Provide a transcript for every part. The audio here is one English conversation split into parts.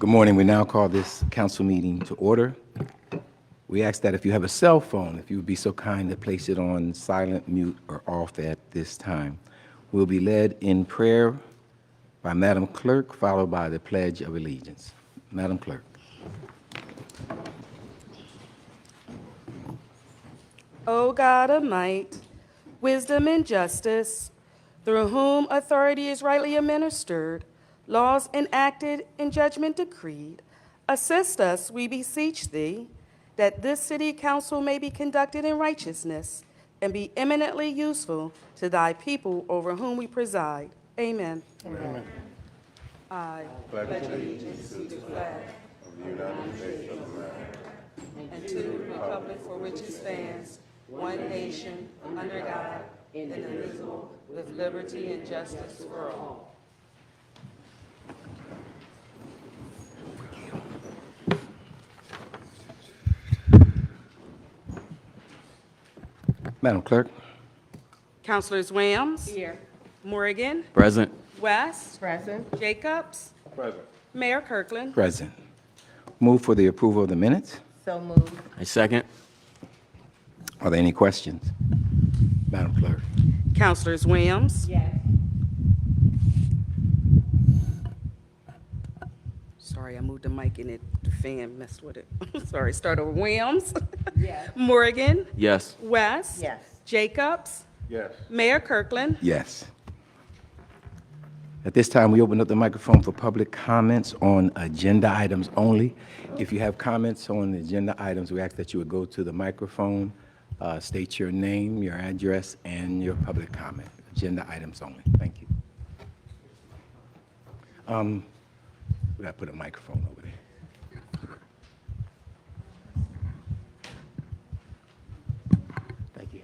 Good morning. We now call this council meeting to order. We ask that if you have a cell phone, if you would be so kind to place it on silent, mute, or off at this time. We'll be led in prayer by Madam Clerk, followed by the Pledge of Allegiance. Madam Clerk. O God of might, wisdom and justice, through whom authority is rightly administered, laws enacted and judgment decreed, assist us, we beseech thee, that this city council may be conducted in righteousness and be eminently useful to thy people over whom we preside. Amen. Amen. I pledge allegiance to the flag of the United States of America and to the republic for which it stands, one nation, under God, indivisible, with liberty and justice for all. Madam Clerk. Councilors Williams? Here. Morgan? Present. West? Present. Jacobs? Present. Mayor Kirkland? Present. Move for the approval of the minutes. So moved. I second. Are there any questions? Madam Clerk. Councilors Williams? Yes. Sorry, I moved the mic and the fan messed with it. Sorry, start over. Williams? Yes. Morgan? Yes. West? Yes. Jacobs? Yes. Mayor Kirkland? Yes. At this time, we open up the microphone for public comments on agenda items only. If you have comments on the agenda items, we ask that you would go to the microphone, state your name, your address, and your public comment. Agenda items only. Thank you. We got to put a microphone over there. Thank you.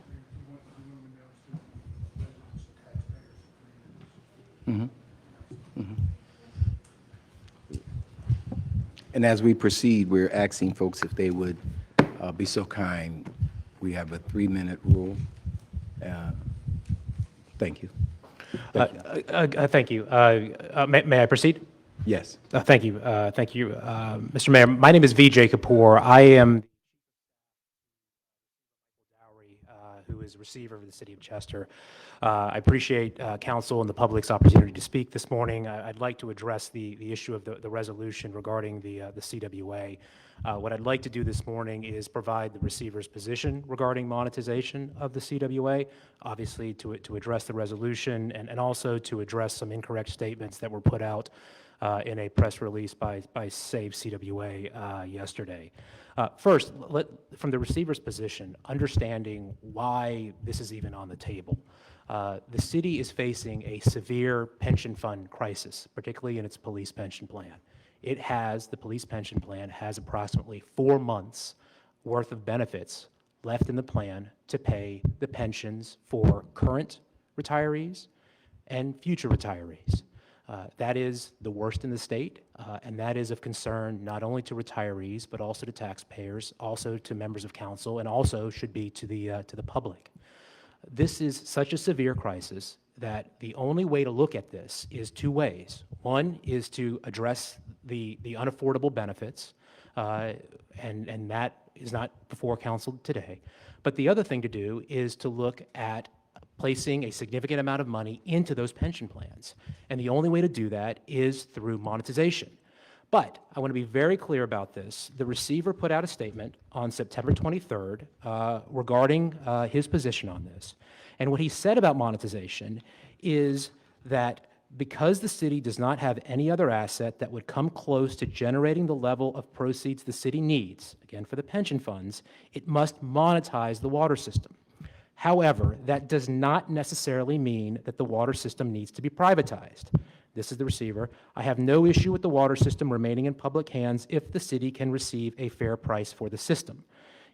And as we proceed, we're asking folks if they would be so kind. We have a 3-minute rule. Thank you. Thank you. May I proceed? Yes. Thank you. Thank you, Mr. Mayor. My name is Vijay Kapoor. I am who is receiver of the City of Chester. I appreciate council and the public's opportunity to speak this morning. I'd like to address the issue of the resolution regarding the CWA. What I'd like to do this morning is provide the receiver's position regarding monetization of the CWA, obviously to address the resolution and also to address some incorrect statements that were put out in a press release by Save CWA yesterday. First, from the receiver's position, understanding why this is even on the table. The city is facing a severe pension fund crisis, particularly in its police pension plan. The police pension plan has approximately 4 months worth of benefits left in the plan to pay the pensions for current retirees and future retirees. That is the worst in the state, and that is of concern not only to retirees, but also to taxpayers, also to members of council, and also should be to the public. This is such a severe crisis that the only way to look at this is 2 ways. One is to address the unaffordable benefits, and that is not before council today. But the other thing to do is to look at placing a significant amount of money into those pension plans. And the only way to do that is through monetization. But I want to be very clear about this. The receiver put out a statement on September 23rd regarding his position on this. And what he said about monetization is that because the city does not have any other asset that would come close to generating the level of proceeds the city needs, again for the pension funds, it must monetize the water system. However, that does not necessarily mean that the water system needs to be privatized. This is the receiver. I have no issue with the water system remaining in public hands if the city can receive a fair price for the system.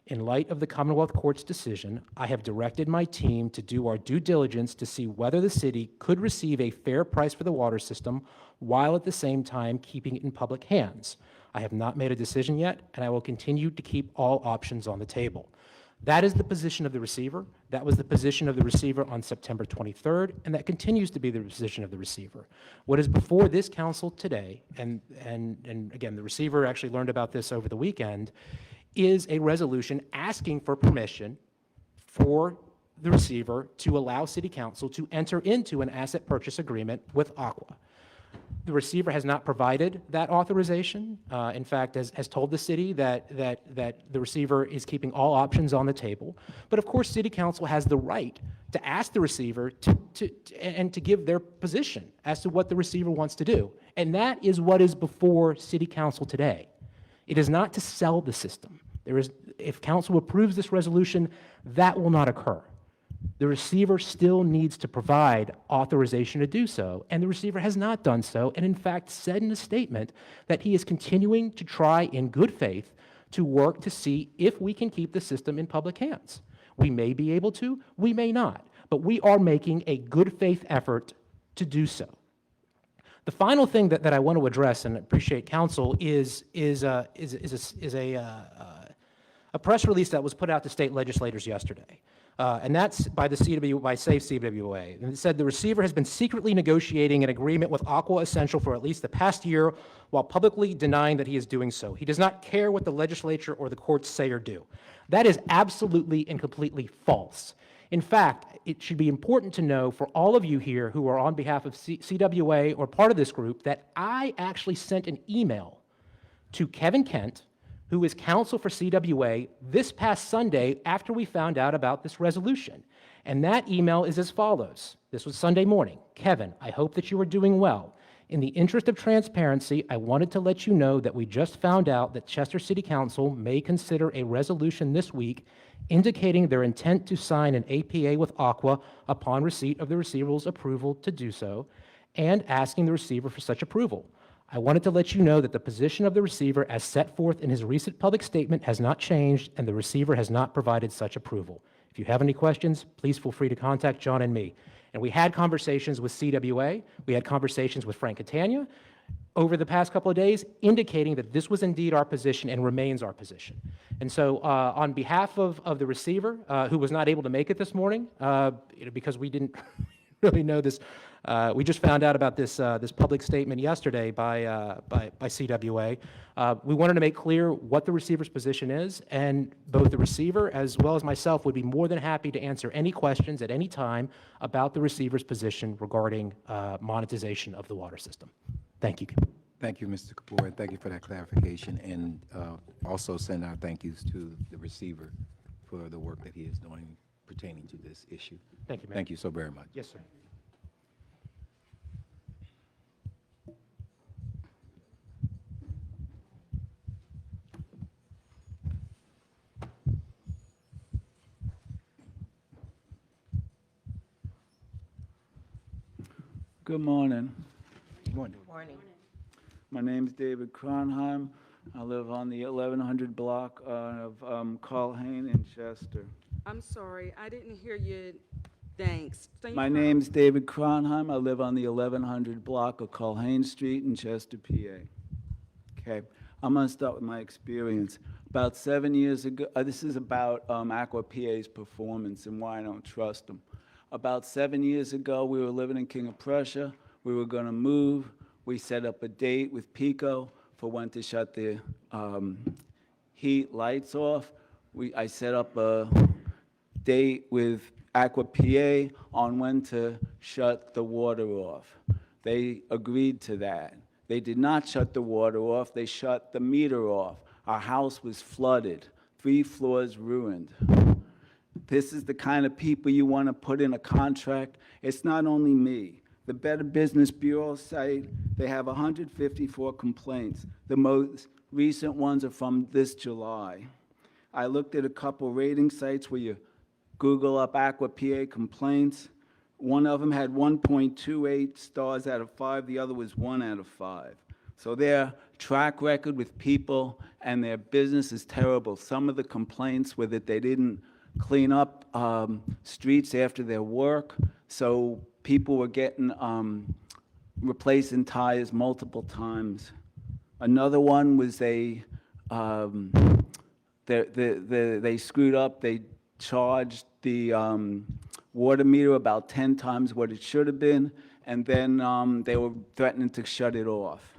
In light of the Commonwealth Court's decision, I have directed my team to do our due diligence to see whether the city could receive a fair price for the water system while at the same time keeping it in public hands. I have not made a decision yet, and I will continue to keep all options on the table. That is the position of the receiver. That was the position of the receiver on September 23rd, and that continues to be the position of the receiver. What is before this council today, and again, the receiver actually learned about this over the weekend, is a resolution asking for permission for the receiver to allow City Council to enter into an asset purchase agreement with Aqua. The receiver has not provided that authorization. In fact, has told the city that the receiver is keeping all options on the table. But of course, City Council has the right to ask the receiver to give their position as to what the receiver wants to do. And that is what is before City Council today. It is not to sell the system. If council approves this resolution, that will not occur. The receiver still needs to provide authorization to do so, and the receiver has not done so, and in fact said in a statement that he is continuing to try in good faith to work to see if we can keep the system in public hands. We may be able to, we may not, but we are making a good faith effort to do so. The final thing that I want to address, and appreciate council, is a press release that was put out to state legislators yesterday. And that's by Safe CWA. And it said the receiver has been secretly negotiating an agreement with Aqua Essential for at least the past year while publicly denying that he is doing so. He does not care what the legislature or the courts say or do. That is absolutely and completely false. In fact, it should be important to know for all of you here who are on behalf of CWA or part of this group that I actually sent an email to Kevin Kent, who is counsel for CWA, this past Sunday after we found out about this resolution. And that email is as follows. This was Sunday morning. Kevin, I hope that you are doing well. In the interest of transparency, I wanted to let you know that we just found out that Chester City Council may consider a resolution this week indicating their intent to sign an APA with Aqua upon receipt of the receiver's approval to do so, and asking the receiver for such approval. I wanted to let you know that the position of the receiver as set forth in his recent public statement has not changed, and the receiver has not provided such approval. If you have any questions, please feel free to contact John and me. And we had conversations with CWA, we had conversations with Frank Catania over the past couple of days, indicating that this was indeed our position and remains our position. And so on behalf of the receiver, who was not able to make it this morning, because we didn't really know this, we just found out about this public statement yesterday by CWA. We wanted to make clear what the receiver's position is, and both the receiver as well as myself would be more than happy to answer any questions at any time about the receiver's position regarding monetization of the water system. Thank you. Thank you, Mr. Kapoor, and thank you for that clarification. And also send our thank yous to the receiver for the work that he is doing pertaining to this issue. Thank you, Mayor. Thank you so very much. Yes, sir. Good morning. Good morning. My name is David Kronheim. I live on the 1100 block of Colhane in Chester. I'm sorry, I didn't hear you. Thanks. My name's David Kronheim. I live on the 1100 block of Colhane Street in Chester, PA. Okay, I'm going to start with my experience. About 7 years ago, this is about Aqua PA's performance and why I don't trust them. About 7 years ago, we were living in King of Prussia. We were going to move. We set up a date with PECO for when to shut the heat lights off. I set up a date with Aqua PA on when to shut the water off. They agreed to that. They did not shut the water off. They shut the meter off. Our house was flooded, 3 floors ruined. This is the kind of people you want to put in a contract. It's not only me. The Better Business Bureau site, they have 154 complaints. The most recent ones are from this July. I looked at a couple rating sites where you Google up Aqua PA complaints. One of them had 1.28 stars out of 5. The other was 1 out of 5. So their track record with people and their business is terrible. Some of the complaints were that they didn't clean up streets after their work, so people were getting replacing tires multiple times. Another one was the They screwed up. They charged the water meter about 10 times what it should have been, and then they were threatening to shut it off.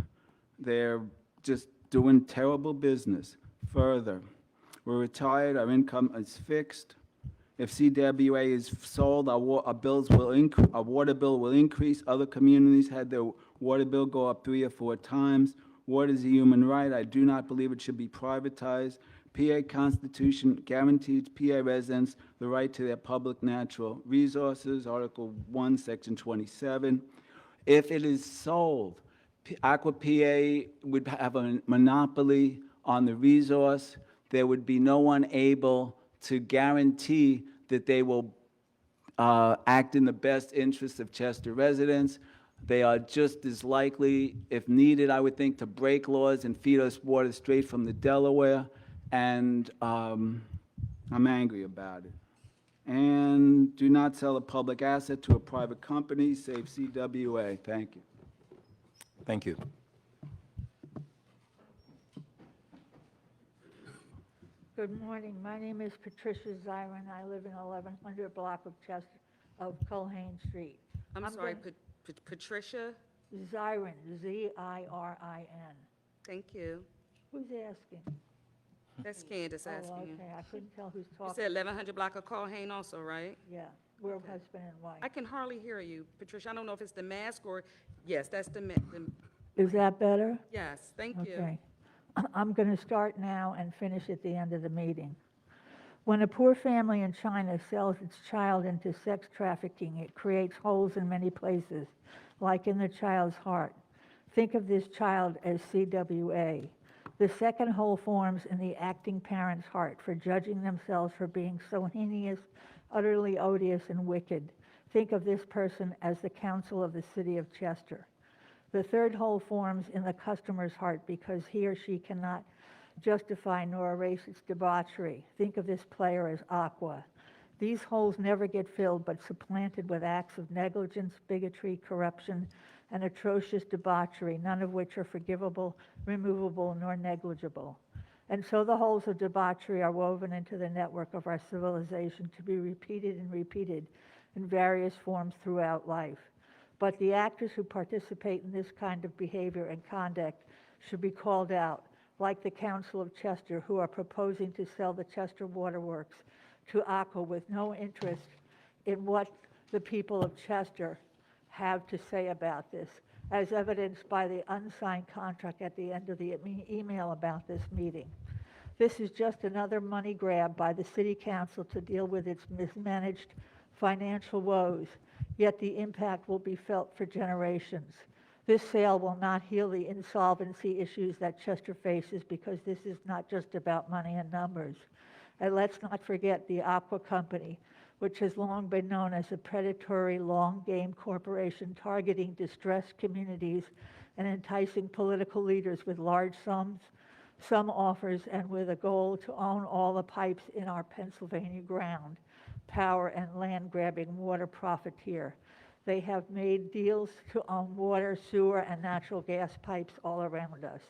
They're just doing terrible business. Further, we're retired, our income is fixed. If CWA is sold, our water bill will increase. Other communities had their water bill go up 3 or 4 times. Water is a human right. I do not believe it should be privatized. PA Constitution guarantees PA residents the right to their public natural resources, Article 1, Section 27. If it is sold, Aqua PA would have a monopoly on the resource. There would be no one able to guarantee that they will act in the best interest of Chester residents. They are just as likely, if needed, I would think, to break laws and feed us water straight from the Delaware, and I'm angry about it. And do not sell a public asset to a private company, save CWA. Thank you. Thank you. Good morning. My name is Patricia Ziron. I live in 1100 block of Culhane Street. I'm sorry, Patricia? Ziron, Z-I-R-I-N. Thank you. Who's asking? That's Candace Oh, asking you. okay. I couldn't tell who's You talking. said 1100 block of Culhane also, right? Yeah, we're husband and wife. I can hardly hear you, Patricia. I don't know if it's the mask or, yes, that's the Is that better? yes, thank you. Okay. I'm going to start now and finish at the end of the meeting. When a poor family in China sells its child into sex trafficking, it creates holes in many places, like in the child's heart. Think of this child as CWA. The second hole forms in the acting parent's heart for judging themselves for being so heinous, utterly odious, and wicked. Think of this person as the council of the city of Chester. The third hole forms in the customer's heart because he or she cannot justify nor erase its debauchery. Think of this player as Aqua. These holes never get filled but supplanted with acts of negligence, bigotry, corruption, and atrocious debauchery, none of which are forgivable, removable, nor negligible. And so the holes of debauchery are woven into the network of our civilization to be repeated and repeated in various forms throughout life. But the actors who participate in this kind of behavior and conduct should be called out, like the Council of Chester, who are proposing to sell the Chester Waterworks to Aqua with no interest in what the people of Chester have to say about this, as evidenced by the unsigned contract at the end of the email about this meeting. This is just another money grab by the City Council to deal with its mismanaged financial woes, yet the impact will be felt for generations. This sale will not heal the insolvency issues that Chester faces because this is not just about money and numbers. And let's not forget the Aqua Company, which has long been known as a predatory long-game corporation targeting distressed communities and enticing political leaders with large sums, some offers, and with a goal to own all the pipes in our Pennsylvania ground, power and land-grabbing water profiteer. They have made deals to own water, sewer, and natural gas pipes all around us.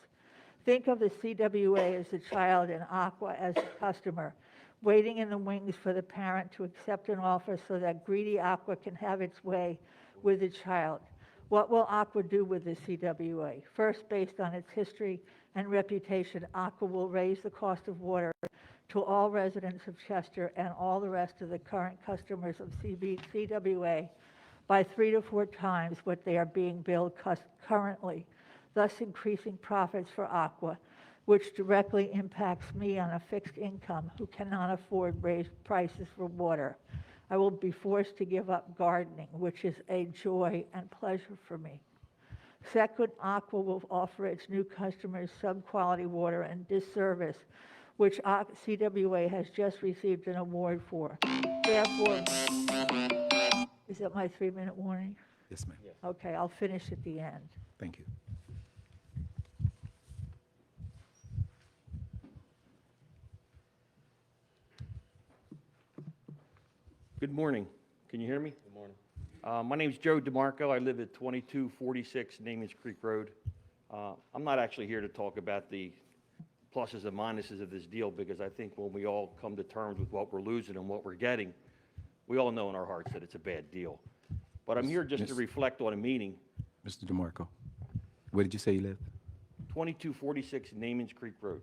Think of the CWA as a child and Aqua as a customer, waiting in the wings for the parent to accept an offer so that greedy Aqua can have its way with the child. What will Aqua do with the CWA? First, based on its history and reputation, Aqua will raise the cost of water to all residents of Chester and all the rest of the current customers of CWA by 3 to 4 times what they are being billed currently, thus increasing profits for Aqua, which directly impacts me on a fixed income who cannot afford raised prices for water. I will be forced to give up gardening, which is a joy and pleasure for me. Second, Aqua will offer its new customers sub-quality water and disservice, which CWA has just received an award for. Therefore, is that my 3-minute warning? Yes, ma'am. Okay, I'll finish at the end. Thank you. Good morning. Can you hear me? Good morning. My name is Joe DeMarco. I live at 2246 Namens Creek Road. I'm not actually here to talk about the pluses and minuses of this deal, because I think when we all come to terms with what we're losing and what we're getting, we all know in our hearts that it's a bad deal. But I'm here just to reflect on a meeting, Mr. DeMarco, where did you say you live? 2246 Namens Creek Road.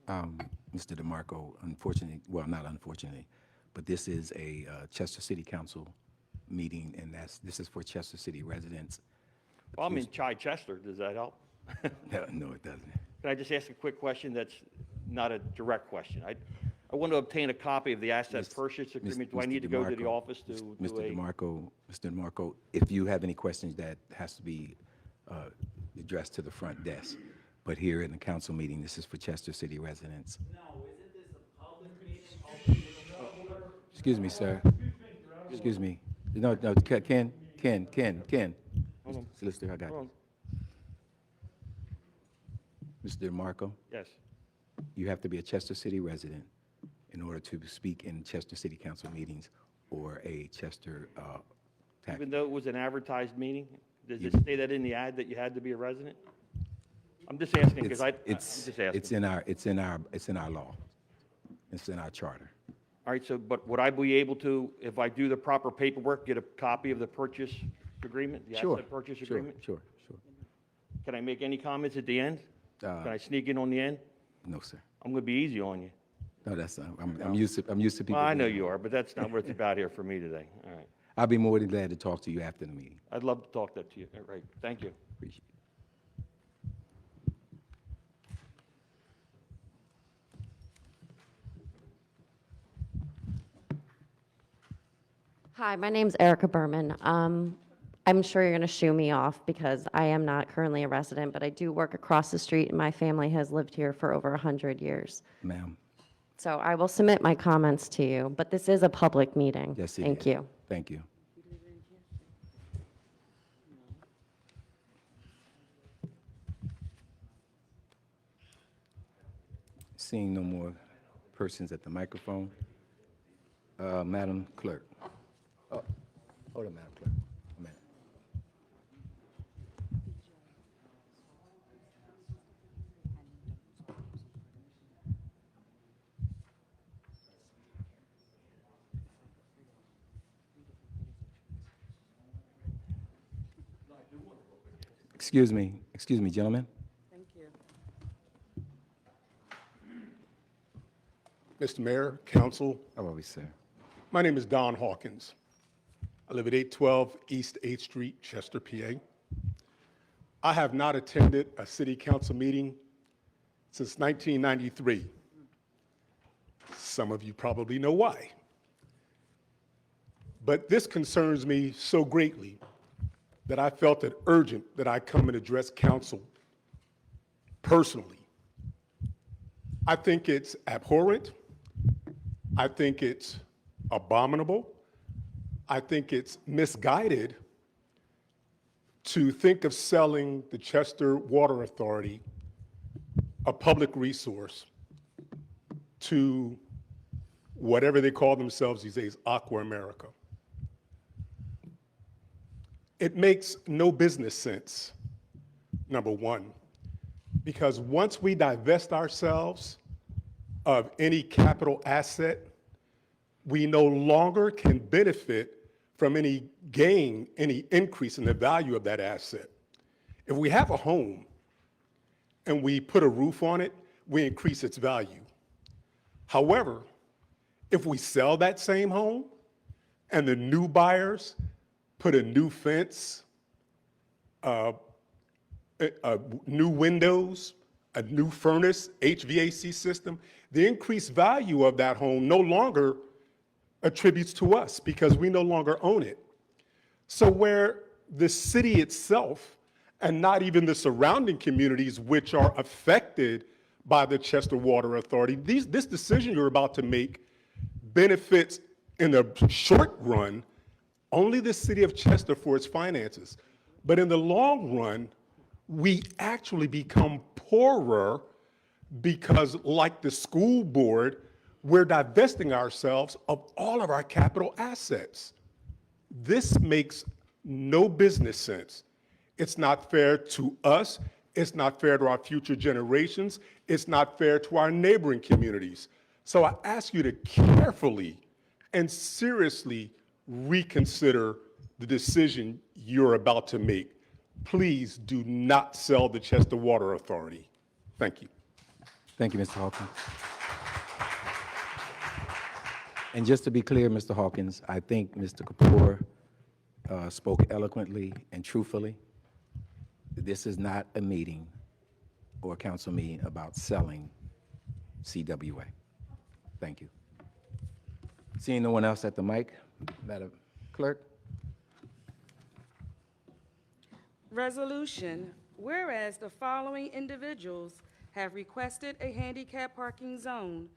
Mr. DeMarco, unfortunately, well, not unfortunately, but this is a Chester City Council meeting, and this is for Chester City residents. Well, I'm in Chichester, does that help? No, it doesn't. Can I just ask a quick question that's not a direct question? I want to obtain a copy of the asset purchase agreement. Do I Mr. need to go to the DeMarco, office to do Mr. a? Mr. DeMarco, if you have any questions, that has to be addressed to the front desk. But here in the council meeting, this is for Chester City residents. No, isn't this a public meeting? Excuse me, sir. Excuse me. No, Ken. Hold on. Solicitor, I got Hold you. on. Mr. DeMarco, Yes. you have to be a Chester City resident in order to speak in Chester City Council meetings or a Chester tax. Even though it was an advertised meeting? Does it say that in the ad that you had to be a resident? I'm just asking because I'm just asking. It's in our law. It's in our charter. All right, so, but would I be able to, if I do the proper paperwork, get a copy of the purchase agreement? The Sure. asset purchase Sure, agreement? Sure. Can I make any comments at the end? Uh, Can I sneak in on the end? No, sir. I'm going to be easy on you. No, that's, I'm used to people. Well, I know being- you are, but that's not what it's about here for me today. All right. I'll be more than glad to talk to you after the meeting. I'd love to talk that to you. All right, thank you. Appreciate it. Hi, my name's Erica Berman. I'm sure you're going to shoo me off because I am not currently a resident, but I do work across the street, and my family has lived here for over 100 years. Ma'am, So I will submit my comments to you, but this is a public meeting. yes, it is. Thank you. Thank you. Seeing no more persons at the microphone, Madam Clerk. Oh, hold on, Madam Clerk. A minute. Excuse me, gentlemen. Thank you. Mr. Mayor, Council, How are we, sir? my name is Don Hawkins. I live at 812 East 8th Street, Chester, PA. I have not attended a city council meeting since 1993. Some of you probably know why. But this concerns me so greatly that I felt it urgent that I come and address council personally. I think it's abhorrent. I think it's abominable. I think it's misguided to think of selling the Chester Water Authority, a public resource, to whatever they call themselves these days, Aqua America. It makes no business sense, number one, because once we divest ourselves of any capital asset, we no longer can benefit from any gain, any increase in the value of that asset. If we have a home and we put a roof on it, we increase its value. However, if we sell that same home and the new buyers put a new fence, new windows, a new furnace, HVAC system, the increased value of that home no longer attributes to us because we no longer own it. So where the city itself and not even the surrounding communities which are affected by the Chester Water Authority, this decision you're about to make benefits in the short run only the city of Chester for its finances. But in the long run, we actually become poorer because, like the school board, we're divesting ourselves of all of our capital assets. This makes no business sense. It's not fair to us, It's not fair to our future generations. It's not fair to our neighboring communities. So I ask you to carefully and seriously reconsider the decision you're about to make. Please do not sell the Chester Water Authority. Thank you. Thank you, Mr. Hawkins. And just to be clear, Mr. Hawkins, I think Mr. Kapoor spoke eloquently and truthfully. This is not a meeting or a council meeting about selling CWA. Thank you. Seeing no one else at the mic, Madam Clerk? Resolution, whereas the following individuals have requested a handicap parking zone.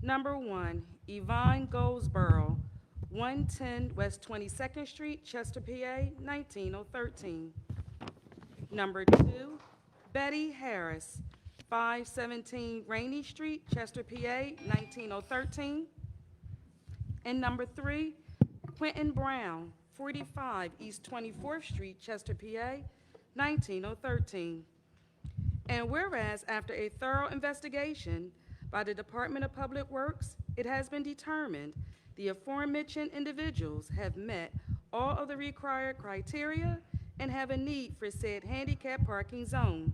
Number 1, Yvonne Goldsboro, 110 West 22nd Street, Chester, PA, 19013. Number 2, Betty Harris, 517 Rainey Street, Chester, PA, 19013. And number 3, Quentin Brown, 45 East 24th Street, Chester, PA, 19013. And whereas after a thorough investigation by the Department of Public Works, it has been determined the aforementioned individuals have met all of the required criteria and have a need for said handicap parking zone.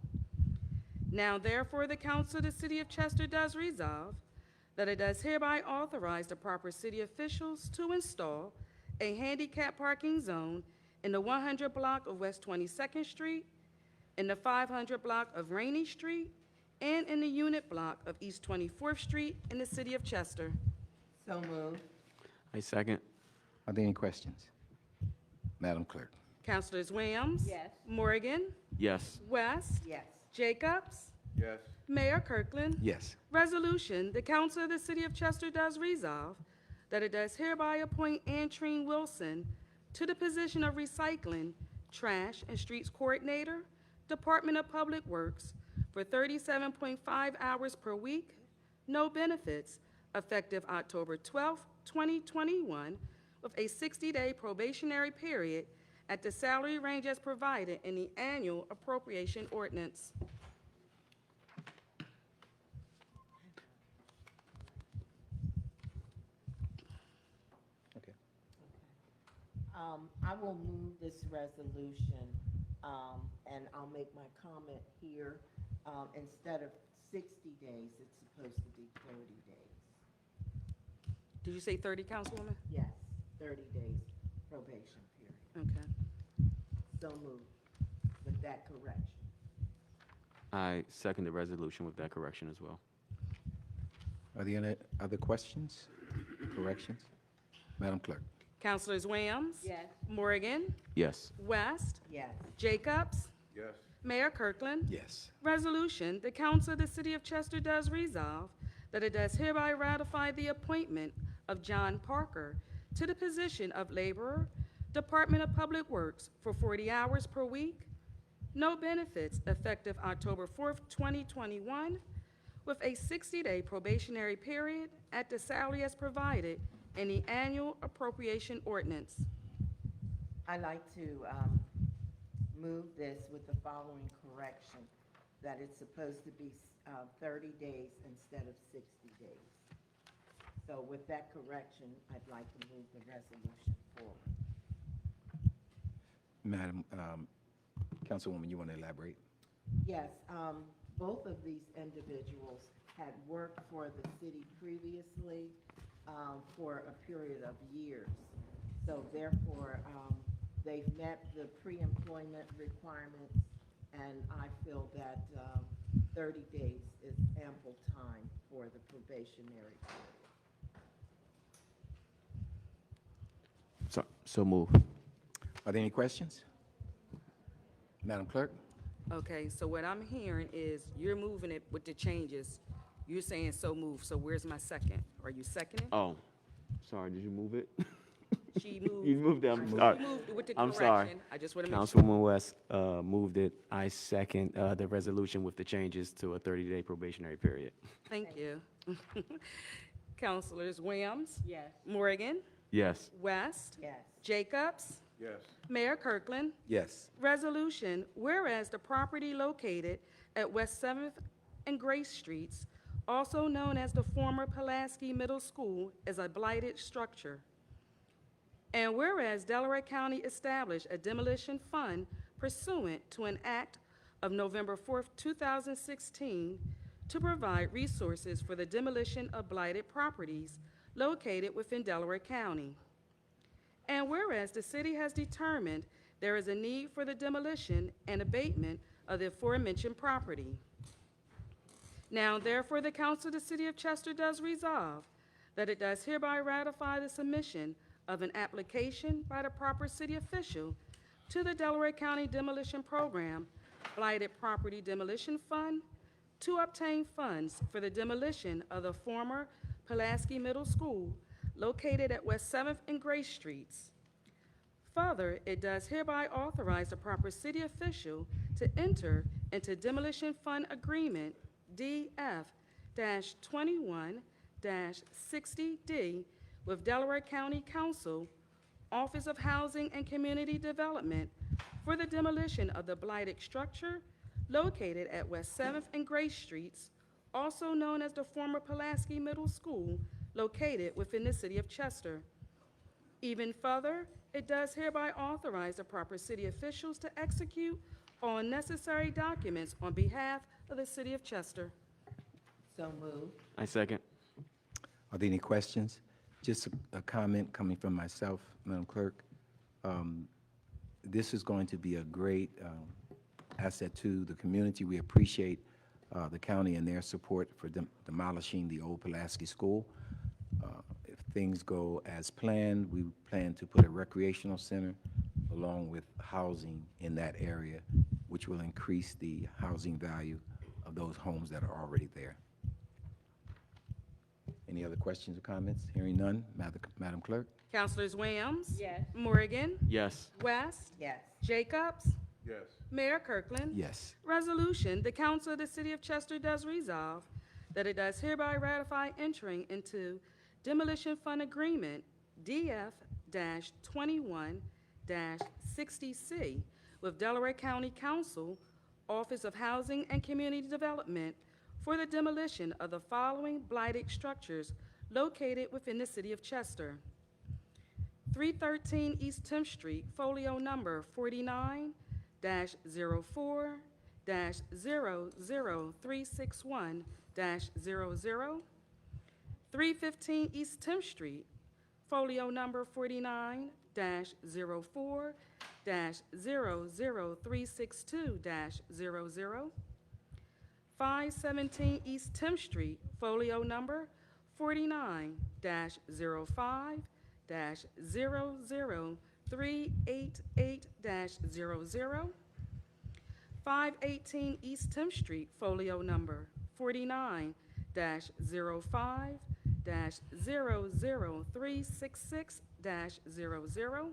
Now therefore, the Council of the City of Chester does resolve that it does hereby authorize the proper city officials to install a handicap parking zone in the 100 block of West 22nd Street, in the 500 block of Rainey Street, and in the unit block of East 24th Street in the city of Chester. So moved. I second. Are there any questions? Madam Clerk? Councilors Williams? Yes. Morgan? Yes. West? Yes. Jacobs? Yes. Mayor Kirkland? Yes. Resolution, the Council of the City of Chester does resolve that it does hereby appoint Antrine Wilson to the position of Recycling, Trash, and Streets Coordinator, Department of Public Works, for 37.5 hours per week, no benefits, effective October 12, 2021, with a 60-day probationary period at the salary range as provided in the annual appropriation ordinance. Okay. I will move this resolution, and I'll make my comment here. Instead of 60 days, it's supposed to be 30 days. Did you say 30, Councilwoman? Yes, 30 days probation period. Okay. So moved with that correction. I second the resolution with that correction as well. Are there any other questions, corrections? Madam Clerk? Councilors Williams? Yes. Morgan? Yes. West? Yes. Jacobs? Yes. Mayor Kirkland? Yes. Resolution, the Council of the City of Chester does resolve that it does hereby ratify the appointment of John Parker to the position of laborer, Department of Public Works, for 40 hours per week, no benefits, effective October 4th, 2021, with a 60-day probationary period at the salary as provided in the annual appropriation ordinance. I'd like to move this with the following correction, that it's supposed to be 30 days instead of 60 days. So with that correction, I'd like to move the resolution forward. Madam Councilwoman, you want to elaborate? Yes, both of these individuals had worked for the city previously for a period of years. So therefore, they've met the pre-employment requirements, and I feel that 30 days is ample time for the probationary period. So move. Are there any questions? Madam Clerk? Okay, so what I'm hearing is you're moving it with the changes. You're saying so moved, so where's my second? Are you seconding? Oh, sorry, did you move it? She moved. You moved it, I'm She sorry. moved it with the I'm sorry. correction. I just want to make sure. Councilwoman West moved it. I second the resolution with the changes to a 30-day probationary period. Thank you. Councilors Williams? Yes. Morgan? Yes. West? Yes. Jacobs? Yes. Mayor Kirkland. Yes. Resolution, whereas the property located at West 7th and Grace Streets, also known as the former Pulaski Middle School, is a blighted structure. And whereas Delaware County established a demolition fund pursuant to an act of November 4th, 2016, to provide resources for the demolition of blighted properties located within Delaware County. And whereas the city has determined there is a need for the demolition and abatement of the aforementioned property. Now, therefore, the Council of the City of Chester does resolve that it does hereby ratify the submission of an application by the proper city official to the Delaware County Demolition Program Blighted Property Demolition Fund to obtain funds for the demolition of the former Pulaski Middle School located at West 7th and Grace Streets. Further, it does hereby authorize the proper city official to enter into demolition fund agreement DF-21-60D with Delaware County Council, Office of Housing and Community Development for the demolition of the blighted structure located at West 7th and Grace Streets, also known as the former Pulaski Middle School, located within the city of Chester. Even further, it does hereby authorize the proper city officials to execute all necessary documents on behalf of the city of Chester. So moved. I second. Are there any questions? Just a comment coming from myself, Madam Clerk. This is going to be a great asset to the community. We appreciate the county and their support for demolishing the old Pulaski School. If things go as planned, we plan to put a recreational center along with housing in that area, which will increase the housing value of those homes that are already there. Any other questions or comments? Hearing none, Madam Clerk? Councilors Williams? Yes. Morgan? Yes. West? Yes. Jacobs? Yes. Mayor Kirkland? Yes. Resolution, the Council of the City of Chester does resolve that it does hereby ratify entering into demolition fund agreement DF-21-60C with Delaware County Council, Office of Housing and Community Development for the demolition of the following blighted structures located within the city of Chester. 313 East 10th Street, folio number 49-04-00361-00. 315 East 10th Street, folio number 49-04-00362-00. 517 East 10th Street, folio number 49-05-00388-00. 518 East 10th Street, folio number 49-05-00366-00.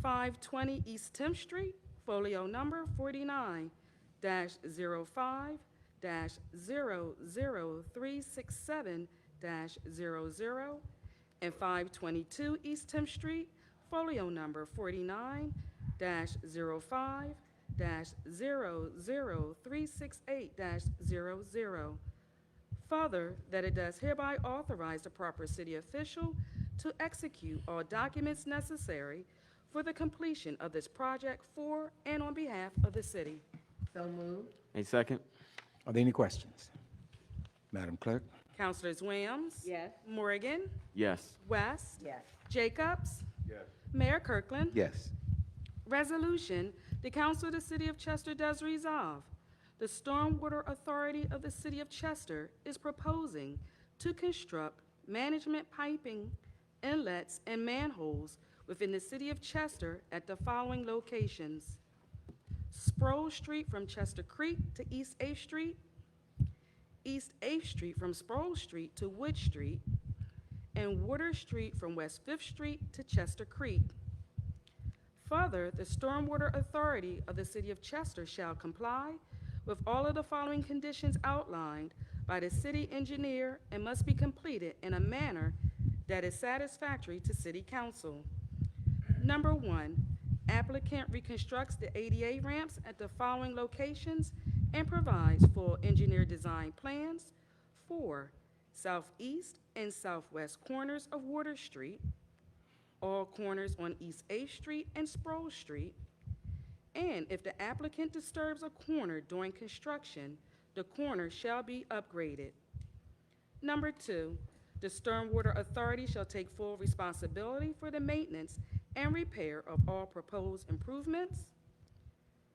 520 East 10th Street, folio number 49-05-00367-00. And 522 East 10th Street, folio number 49-05-00368-00. Further, that it does hereby authorize the proper city official to execute all documents necessary for the completion of this project for and on behalf of the city. So moved. A second. Are there any questions? Madam Clerk? Councilors Williams? Yes. Morgan? Yes. West? Yes. Jacobs? Yes. Mayor Kirkland? Yes. Resolution, the Council of the City of Chester does resolve. The Stormwater Authority of the City of Chester is proposing to construct management piping, inlets, and manholes within the City of Chester at the following locations: Sproul Street from Chester Creek to East 8th Street, East 8th Street from Sproul Street to Wood Street, and Water Street from West 5th Street to Chester Creek. Further, the Stormwater Authority of the City of Chester shall comply with all of the following conditions outlined by the city engineer and must be completed in a manner that is satisfactory to City Council. Number 1, applicant reconstructs the ADA ramps at the following locations and provides full engineer design plans for southeast and southwest corners of Water Street, all corners on East 8th Street and Sproul Street, and if the applicant disturbs a corner during construction, the corner shall be upgraded. Number 2, the Stormwater Authority shall take full responsibility for the maintenance and repair of all proposed improvements.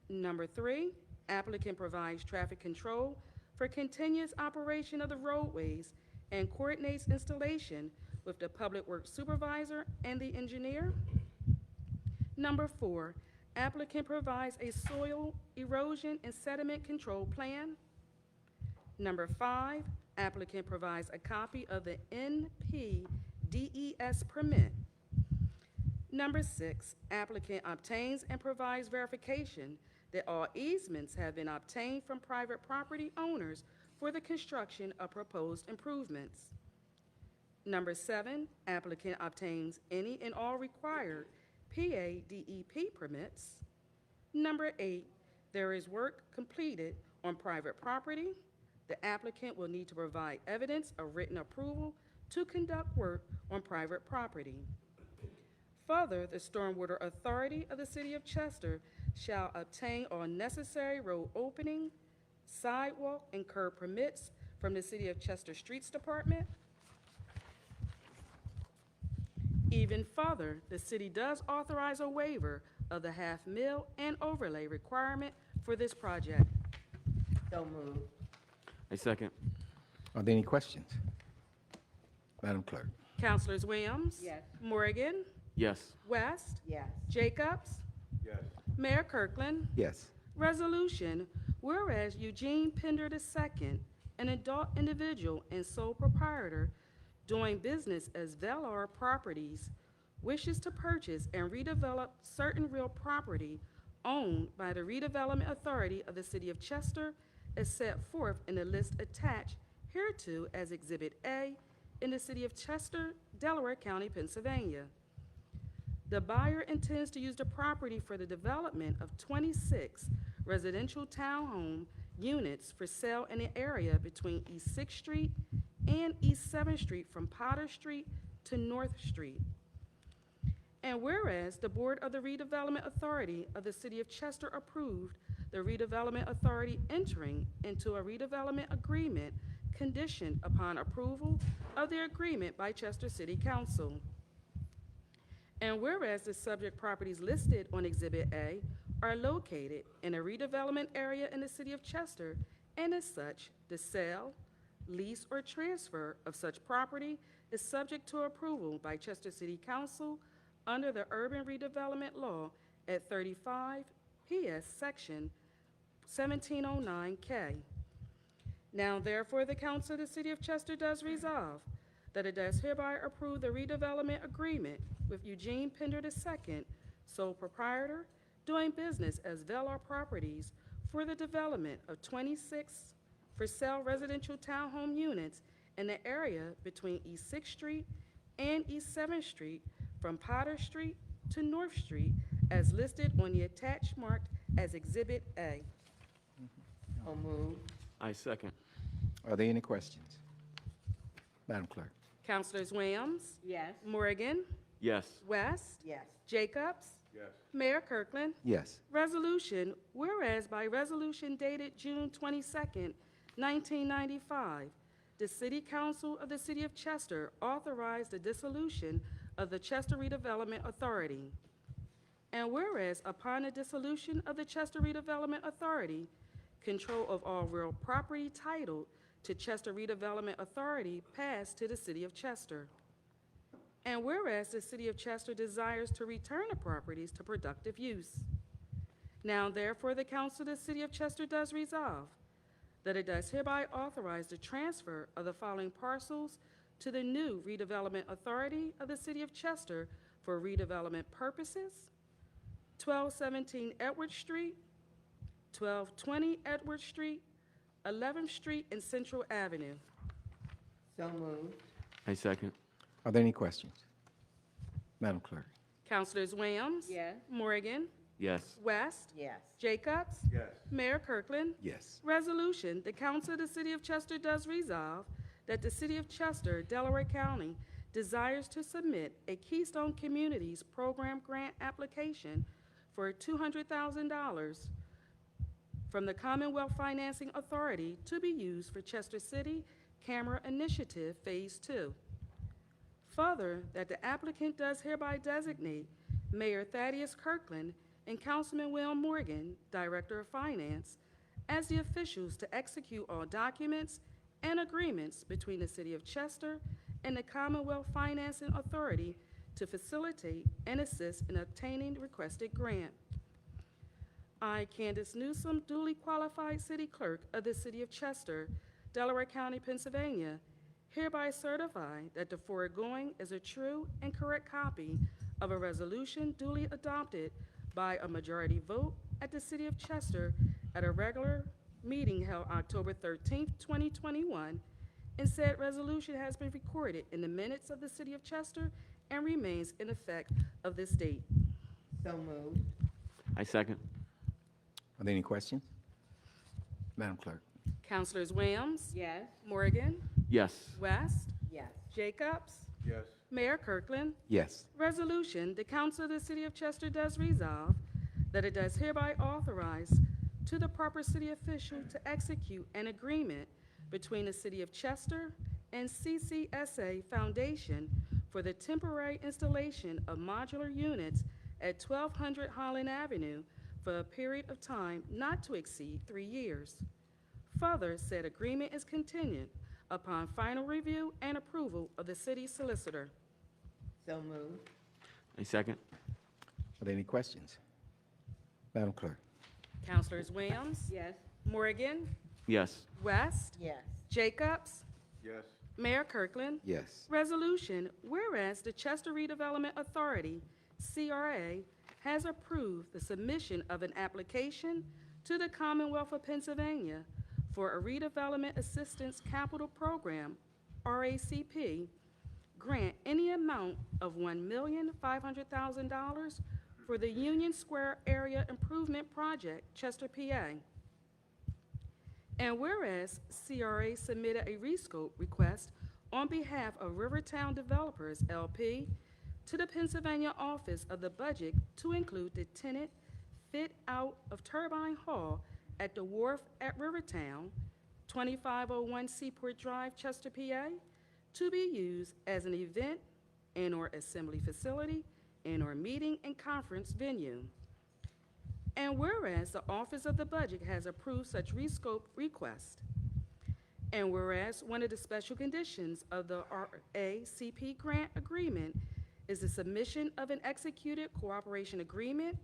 Number 3, applicant provides traffic control for continuous operation of the roadways and coordinates installation with the Public Works Supervisor and the engineer. Number 4, applicant provides a soil erosion and sediment control plan. Number 5, applicant provides a copy of the NPDES permit. Number 6, applicant obtains and provides verification that all easements have been obtained from private property owners for the construction of proposed improvements. Number 7, applicant obtains any and all required PADEP permits. Number 8, there is work completed on private property. The applicant will need to provide evidence of written approval to conduct work on private property. Further, the Stormwater Authority of the City of Chester shall obtain all necessary road opening, sidewalk, and curb permits from the City of Chester Streets Department. Even further, the city does authorize a waiver of the half-mil and overlay requirement for this project. So moved. I second. Are there any questions? Madam Clerk? Councilors Williams? Yes. Morgan? Yes. West? Yes. Jacobs? Yes. Mayor Kirkland? Yes. Resolution, whereas Eugene Pender II, an adult individual and sole proprietor doing business as Velar Properties, wishes to purchase and redevelop certain real property owned by the Redevelopment Authority of the City of Chester as set forth in the list attached hereto as Exhibit A in the City of Chester, Delaware County, Pennsylvania. The buyer intends to use the property for the development of 26 residential townhome units for sale in the area between East 6th Street and East 7th Street from Potter Street to North Street. And whereas the Board of the Redevelopment Authority of the City of Chester approved the Redevelopment Authority entering into a redevelopment agreement conditioned upon approval of the agreement by Chester City Council. And whereas the subject properties listed on Exhibit A are located in a redevelopment area in the City of Chester, and as such, the sale, lease, or transfer of such property is subject to approval by Chester City Council under the Urban Redevelopment Law at 35 PS Section 1709K. Now therefore, the Council of the City of Chester does resolve that it does hereby approve the redevelopment agreement with Eugene Pender II, sole proprietor, doing business as Velar Properties for the development of 26 for sale residential townhome units in the area between East 6th Street and East 7th Street from Potter Street to North Street as listed on the attached marked as Exhibit A. So moved. I second. Are there any questions? Madam Clerk? Councilors Williams? Yes. Morgan? Yes. West? Yes. Jacobs? Yes. Mayor Kirkland? Yes. Resolution, whereas by resolution dated June 22nd, 1995, the City Council of the City of Chester authorized the dissolution of the Chester Redevelopment Authority. And whereas upon the dissolution of the Chester Redevelopment Authority, control of all real property titled to Chester Redevelopment Authority passed to the City of Chester. And whereas the City of Chester desires to return the properties to productive use. Now therefore, the Council of the City of Chester does resolve that it does hereby authorize the transfer of the following parcels to the new Redevelopment Authority of the City of Chester for redevelopment purposes: 1217 Edward Street, 1220 Edward Street, 11th Street, and Central Avenue. So moved. I second. Are there any questions? Madam Clerk? Councilors Williams? Yes. Morgan? Yes. West? Yes. Jacobs? Yes. Mayor Kirkland? Yes. Resolution, the Council of the City of Chester does resolve that the City of Chester, Delaware County, desires to submit a Keystone Communities Program grant application for $200,000 from the Commonwealth Financing Authority to be used for Chester City Camera Initiative Phase 2. Further, that the applicant does hereby designate Mayor Thaddeus Kirkland and Councilman Will Morgan, Director of Finance, as the officials to execute all documents and agreements between the City of Chester and the Commonwealth Financing Authority to facilitate and assist in obtaining the requested grant. I, Candace Newsom, duly qualified City Clerk of the City of Chester, Delaware County, Pennsylvania, hereby certify that the foregoing is a true and correct copy of a resolution duly adopted by a majority vote at the City of Chester at a regular meeting held October 13th, 2021, and said resolution has been recorded in the minutes of the City of Chester and remains in effect of this date. So moved. I second. Are there any questions? Madam Clerk? Councilors Williams? Yes. Morgan? Yes. West? Yes. Jacobs? Yes. Mayor Kirkland? Yes. Resolution, the Council of the City of Chester does resolve that it does hereby authorize to the proper city official to execute an agreement between the City of Chester and CCSA Foundation for the temporary installation of modular units at 1200 Holland Avenue for a period of time not to exceed 3 years. Further, said agreement is contingent upon final review and approval of the city solicitor. So moved. I second. Are there any questions? Madam Clerk? Councilors Williams? Yes. Morgan? Yes. West? Yes. Jacobs? Yes. Mayor Kirkland? Yes. Resolution, whereas the Chester Redevelopment Authority, CRA, has approved the submission of an application to the Commonwealth of Pennsylvania for a Redevelopment Assistance Capital Program, RACP, grant any amount of $1,500,000 for the Union Square Area Improvement Project, Chester, PA. And whereas CRA submitted a rescope request on behalf of Rivertown Developers, LP, to the Pennsylvania Office of the Budget to include the tenant fit-out of Turbine Hall at the Wharf at Rivertown, 2501 Seaport Drive, Chester, PA, to be used as an event and/or assembly facility and/or meeting and conference venue. And whereas the Office of the Budget has approved such rescope request, and whereas one of the special conditions of the RACP grant agreement is the submission of an executed cooperation agreement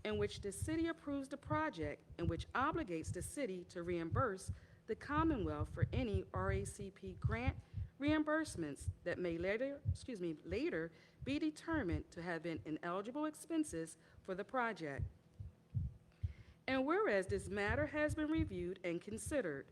in which the city approves the project and which obligates the city to reimburse the Commonwealth for any RACP grant reimbursements that may later be determined to have been ineligible expenses for the project. And whereas this matter has been reviewed and considered,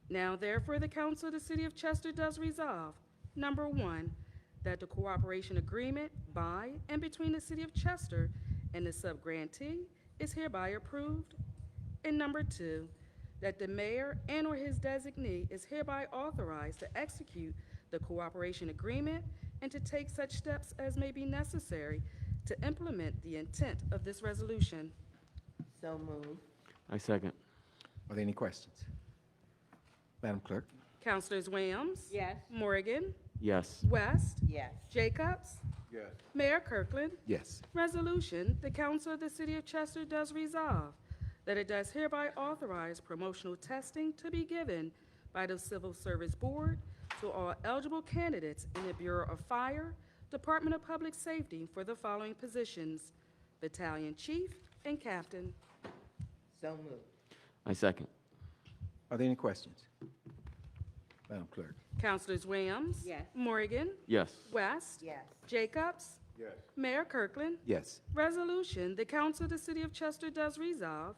now therefore the Council of the City of Chester does resolve, number one, that the cooperation agreement by and between the City of Chester and the subgrantee is hereby approved, and number two, that the mayor and/or his designee is hereby authorized to execute the cooperation agreement and to take such steps as may be necessary to implement the intent of this resolution. So moved. I second. Are there any questions? Madam Clerk? Councilors Williams? Yes. Morgan? Yes. West? Yes. Jacobs? Yes. Mayor Kirkland? Yes. Resolution, the Council of the City of Chester does resolve that it does hereby authorize promotional testing to be given by the Civil Service Board to all eligible candidates in the Bureau of Fire, Department of Public Safety for the following positions: Battalion Chief and Captain. So moved. I second. Are there any questions? Madam Clerk? Councilors Williams? Yes. Morgan? Yes. West? Yes. Jacobs? Yes. Mayor Kirkland? Yes. Resolution, the Council of the City of Chester does resolve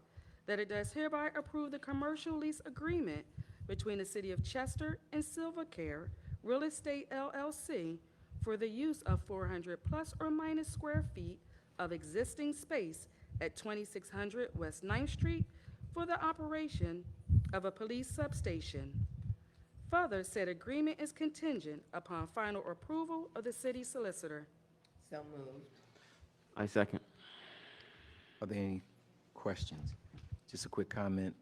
that it does hereby approve the commercial lease agreement between the City of Chester and Silvercare Real Estate LLC for the use of 400 plus or minus square feet of existing space at 2600 West 9th Street for the operation of a police substation. Further, said agreement is contingent upon final approval of the city solicitor. So moved. I second. Are there any questions? Just a quick comment.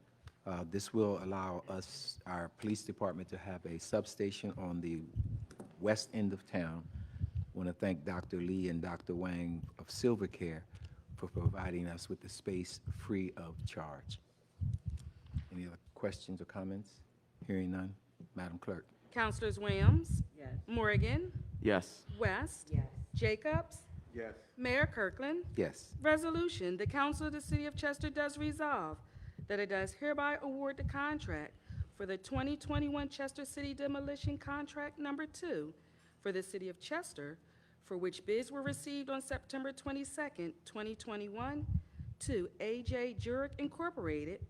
This will allow us, our police department, to have a substation on the west end of town. Want to thank Dr. Lee and Dr. Wang of Silvercare for providing us with the space free of charge. Any other questions or comments? Hearing none. Madam Clerk. Councilors Williams, Yes. Morgan, Yes. West, Yes. Jacobs, Yes. Mayor Kirkland. Yes. Resolution, the Council of the City of Chester does resolve that it does hereby award the contract for the 2021 Chester City Demolition Contract Number 2 for the City of Chester, for which bids were received on September 22nd, 2021, to AJ Jurek Incorporated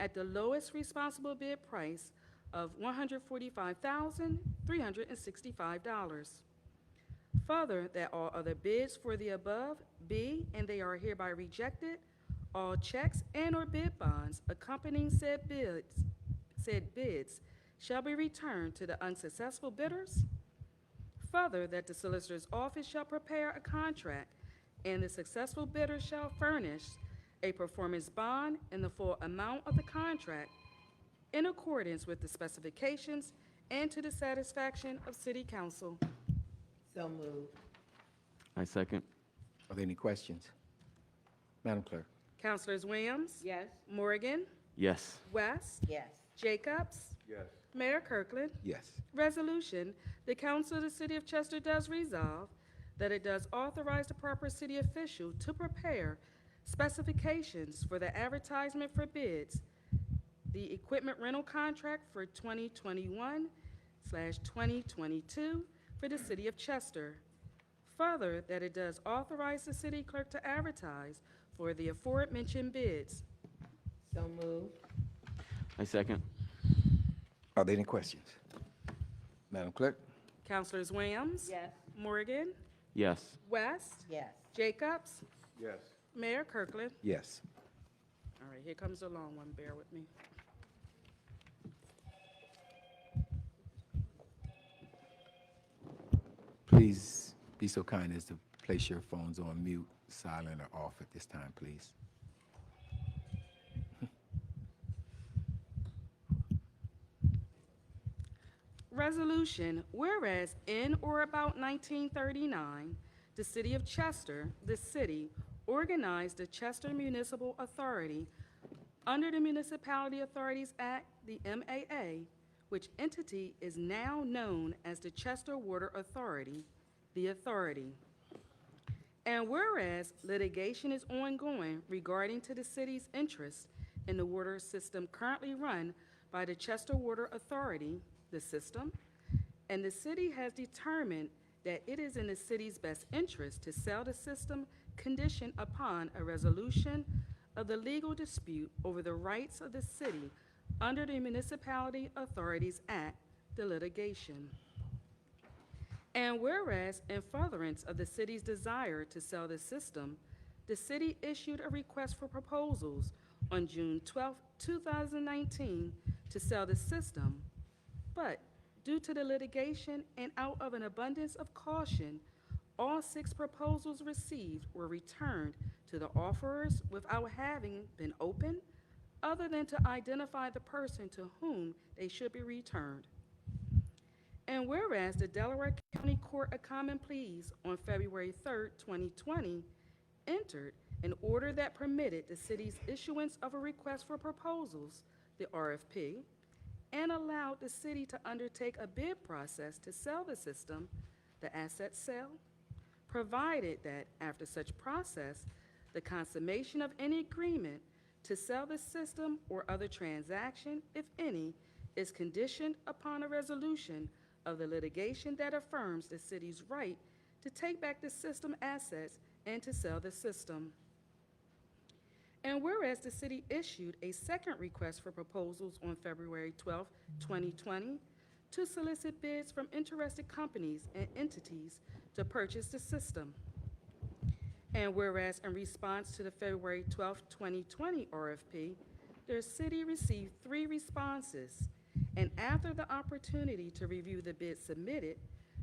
at the lowest responsible bid price of $145,365. Further, that all other bids for the above be, and they are hereby rejected, all checks and/or bid bonds accompanying said bids shall be returned to the unsuccessful bidders. Further, that the solicitor's office shall prepare a contract, and the successful bidder shall furnish a performance bond in the full amount of the contract in accordance with the specifications and to the satisfaction of City Council. So moved. I second. Are there any questions? Madam Clerk. Councilors Williams, Yes. Morgan, Yes. West, Yes. Jacobs, Yes. Mayor Kirkland. Yes. Resolution, the Council of the City of Chester does resolve that it does authorize the proper city official to prepare specifications for the advertisement for bids, the equipment rental contract for 2021/2022 for the City of Chester. Further, that it does authorize the city clerk to advertise for the aforementioned bids. So moved. I second. Are there any questions? Madam Clerk. Councilors Williams? Yes. Morgan? Yes. West? Yes. Jacobs? Yes. Mayor Kirkland? Yes. All right, here comes the long one, bear with me. Please be so kind as to place your phones on mute, silent, or off at this time, please. Resolution, whereas in or about 1939, the city of Chester, the city, organized the Chester Municipal Authority under the Municipality Authorities Act, the MAA, which entity is now known as the Chester Water Authority, the Authority. And whereas litigation is ongoing regarding to the city's interest in the water system currently run by the Chester Water Authority, the system, and the city has determined that it is in the city's best interest to sell the system conditioned upon a resolution of the legal dispute over the rights of the city under the Municipality Authorities Act, the litigation. And whereas in furtherance of the city's desire to sell the system, the city issued a request for proposals on June 12, 2019 to sell the system, but due to the litigation and out of an abundance of caution, all 6 proposals received were returned to the offerers without having been opened, other than to identify the person to whom they should be returned. And whereas the Delaware County Court of Common Pleas on February 3rd, 2020, entered an order that permitted the city's issuance of a request for proposals, the RFP, and allowed the city to undertake a bid process to sell the system, the asset sale, provided that after such process, the consummation of any agreement to sell the system or other transaction, if any, is conditioned upon a resolution of the litigation that affirms the city's right to take back the system assets and to sell the system. And whereas the city issued a second request for proposals on February 12, 2020, to solicit bids from interested companies and entities to purchase the system. And whereas in response to the February 12, 2020 RFP, the city received 3 responses, and after the opportunity to review the bids submitted,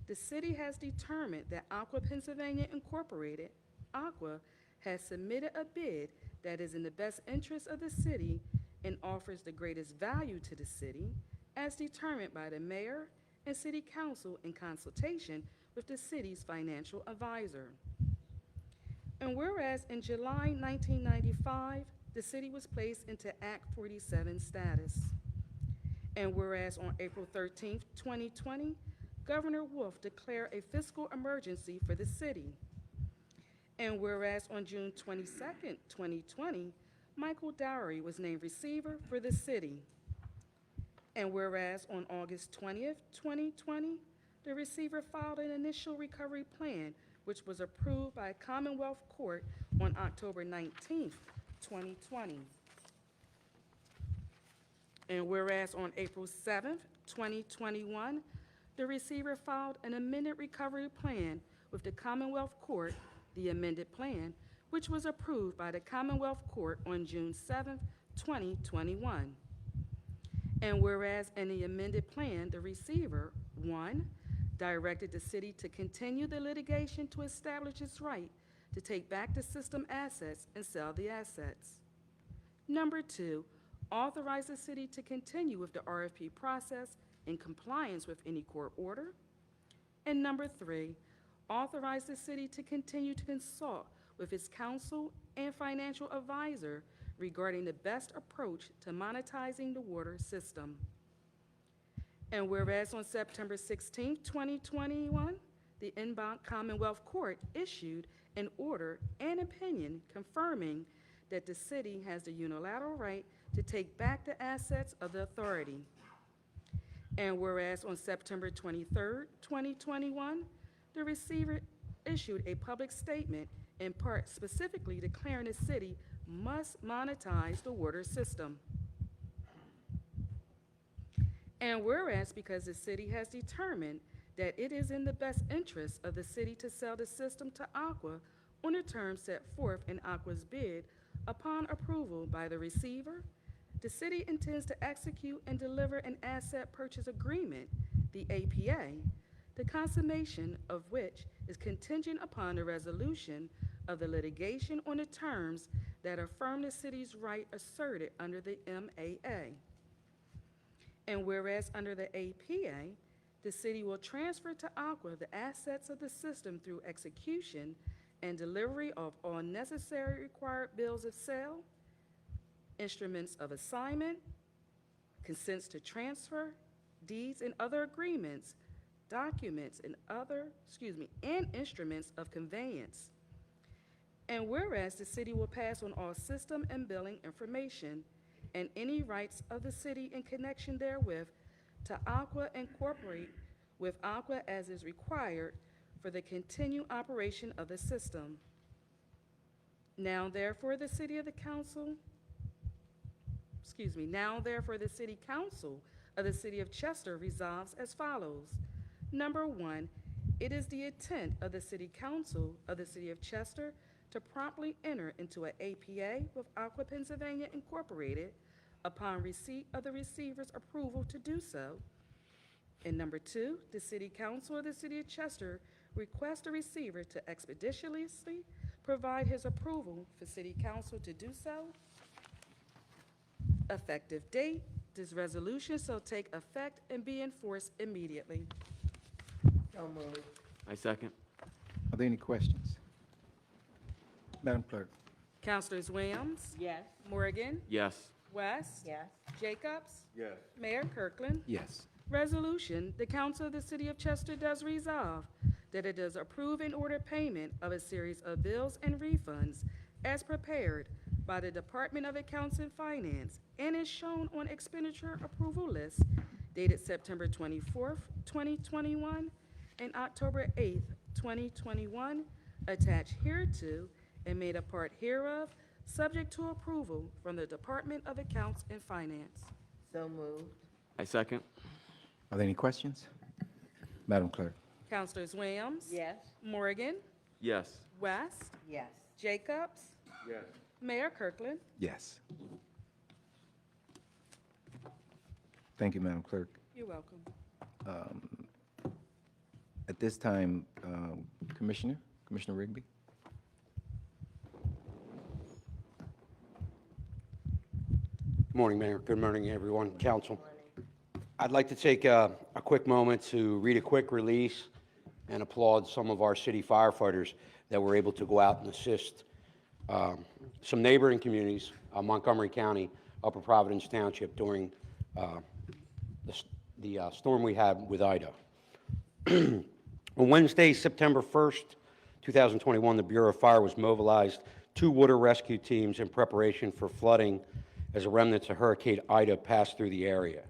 the city has determined that Aqua Pennsylvania Incorporated, Aqua, has submitted a bid that is in the best interest of the city and offers the greatest value to the city, as determined by the mayor and city council in consultation with the city's financial advisor. And whereas in July 1995, the city was placed into Act 47 status. And whereas on April 13, 2020, Governor Wolf declared a fiscal emergency for the city. And whereas on June 22, 2020, Michael Dowery was named receiver for the city. And whereas on August 20th, 2020, the receiver filed an initial recovery plan, which was approved by a Commonwealth Court on October 19th, 2020. And whereas on April 7th, 2021, the receiver filed an amended recovery plan with the Commonwealth Court, the amended plan, which was approved by the Commonwealth Court on June 7th, 2021. And whereas in the amended plan, the receiver, 1, directed the city to continue the litigation to establish its right to take back the system assets and sell the assets. Number 2, authorize the city to continue with the RFP process in compliance with any court order. And number 3, authorize the city to continue to consult with its counsel and financial advisor regarding the best approach to monetizing the water system. And whereas on September 16, 2021, the Inbound Commonwealth Court issued an order and opinion confirming that the city has the unilateral right to take back the assets of the authority. And whereas on September 23, 2021, the receiver issued a public statement in part specifically declaring the city must monetize the water system. And whereas because the city has determined that it is in the best interest of the city to sell the system to Aqua on the terms set forth in Aqua's bid upon approval by the receiver, the city intends to execute and deliver an asset purchase agreement, the APA, the consummation of which is contingent upon the resolution of the litigation on the terms that affirm the city's right asserted under the MAA. And whereas under the APA, the city will transfer to Aqua the assets of the system through execution and delivery of all necessary required bills of sale, instruments of assignment, consents to transfer, deeds and other agreements, documents and and instruments of conveyance. And whereas the city will pass on all system and billing information and any rights of the city in connection therewith to Aqua Incorporate with Aqua as is required for the continued operation of the system. Now therefore the city council of the city of Chester resolves as follows. Number 1, it is the intent of the city council of the city of Chester to promptly enter into an APA with Aqua Pennsylvania Incorporated upon receipt of the receiver's approval to do so. And number 2, the city council of the city of Chester requests the receiver to expeditiously provide his approval for city council to do so. Effective date, this resolution shall take effect and be enforced immediately. So moved. I second. Are there any questions? Madam Clerk? Councilors Williams? Yes. Morgan? Yes. West? Yes. Jacobs? Yes. Mayor Kirkland? Yes. Resolution, the council of the city of Chester does resolve that it does approve and order payment of a series of bills and refunds as prepared by the Department of Accounts and Finance and is shown on expenditure approval list dated September 24th, 2021 and October 8th, 2021, attached hereto and made a part hereof, subject to approval from the Department of Accounts and Finance. So moved. I second. Are there any questions? Madam Clerk? Councilors Williams? Yes. Morgan? Yes. West? Yes. Jacobs? Yes. Mayor Kirkland? Yes. Thank you, Madam Clerk. You're welcome. At this time, Commissioner Rigby? Good morning, Mayor. Good morning, everyone, council. I'd like to take a quick moment to read a quick release and applaud some of our city firefighters that were able to go out and assist some neighboring communities, Montgomery County, Upper Providence Township, during the storm we had with Ida. On Wednesday, September 1st, 2021, the Bureau of Fire was mobilized 2 water rescue teams in preparation for flooding as a remnant of Hurricane Ida passed through the area.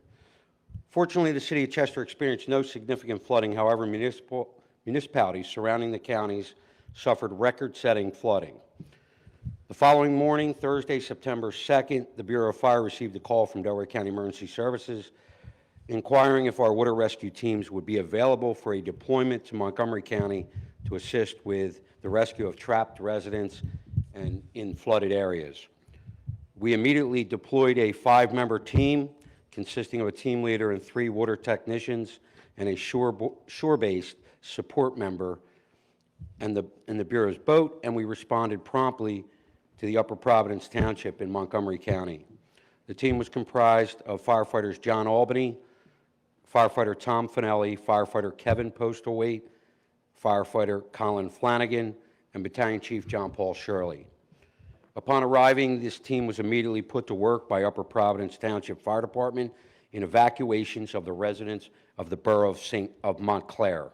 Fortunately, the city of Chester experienced no significant flooding. However, municipalities surrounding the counties suffered record-setting flooding. The following morning, Thursday, September 2nd, the Bureau of Fire received a call from Delaware County Emergency Services inquiring if our water rescue teams would be available for a deployment to Montgomery County to assist with the rescue of trapped residents and in flooded areas. We immediately deployed a 5-member team consisting of a team leader and 3 water technicians and a shore-based support member in the Bureau's boat, and we responded promptly to the Upper Providence Township in Montgomery County. The team was comprised of firefighters John Albany, firefighter Tom Finelli, firefighter Kevin Postlethwaite, firefighter Colin Flanagan, and Battalion Chief John Paul Shirley. Upon arriving, this team was immediately put to work by Upper Providence Township Fire Department in evacuations of the residents of the borough of Montclair,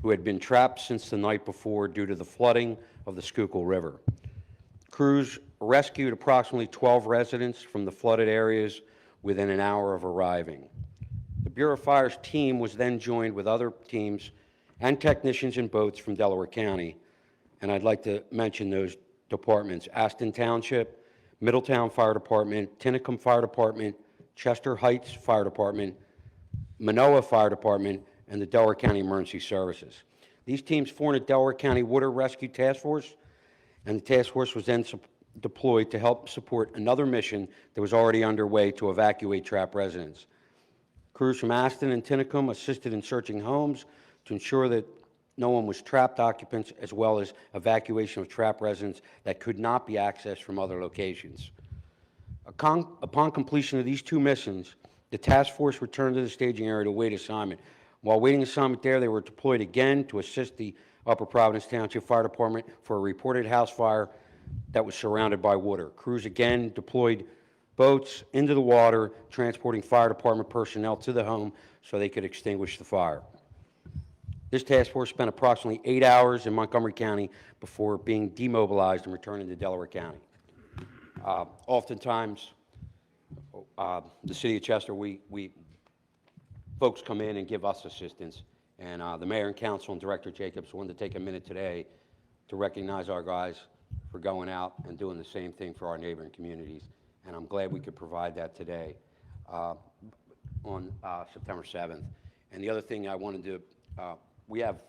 who had been trapped since the night before due to the flooding of the Schuylkill River. Crews rescued approximately 12 residents from the flooded areas within an hour of arriving. The Bureau of Fire's team was then joined with other teams and technicians in boats from Delaware County, and I'd like to mention those departments: Aston Township, Middletown Fire Department, Tinicum Fire Department, Chester Heights Fire Department, Manoa Fire Department, and the Delaware County Emergency Services. These teams formed a Delaware County Water Rescue Task Force, and the task force was then deployed to help support another mission that was already underway to evacuate trapped residents. Crews from Aston and Tinicum assisted in searching homes to ensure that no one was trapped occupants, as well as evacuation of trapped residents that could not be accessed from other locations. Upon completion of these 2 missions, the task force returned to the staging area to await assignment. While waiting assignment there, they were deployed again to assist the Upper Providence Township Fire Department for a reported house fire that was surrounded by water. Crews again deployed boats into the water, transporting fire department personnel to the home so they could extinguish the fire. This task force spent approximately 8 hours in Montgomery County before being demobilized and returning to Delaware County. Oftentimes, the city of Chester, folks come in and give us assistance, and the mayor and council and Director Jacobs wanted to take a minute today to recognize our guys for going out and doing the same thing for our neighboring communities, and I'm glad we could provide that today on September 7th. And the other thing I wanted to, we have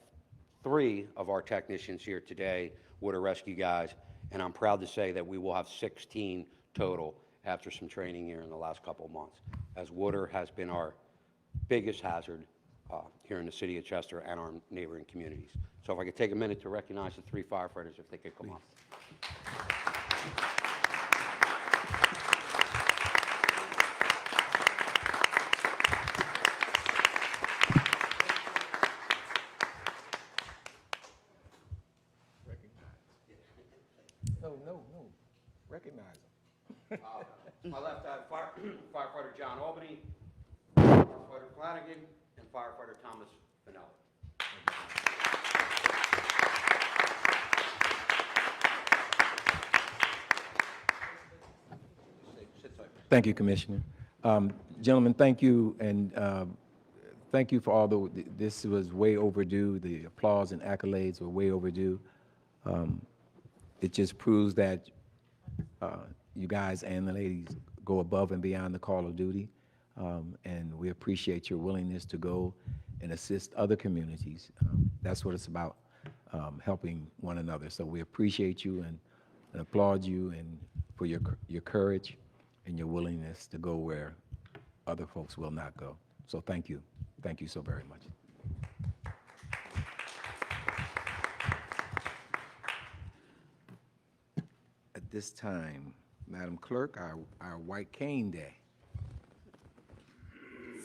3 of our technicians here today, water rescue guys, and I'm proud to say that we will have 16 total after some training here in the last couple of months, as water has been our biggest hazard here in the city of Chester and our neighboring communities. So if I could take a minute to recognize the 3 firefighters, if they could come up. No. Recognize them. To my left, I have firefighter John Albany, firefighter Flanagan, and firefighter Thomas Finelli. Thank you, Commissioner. Gentlemen, thank you, and thank you for all this was way overdue. The applause and accolades were way overdue. It just proves that you guys and the ladies go above and beyond the call of duty. and we appreciate your willingness to go and assist other communities. That's what it's about, helping one another. So we appreciate you and applaud you and for your courage and your willingness to go where other folks will not go. So thank you. Thank you so very much. At this time, Madam Clerk, our White Cane Day.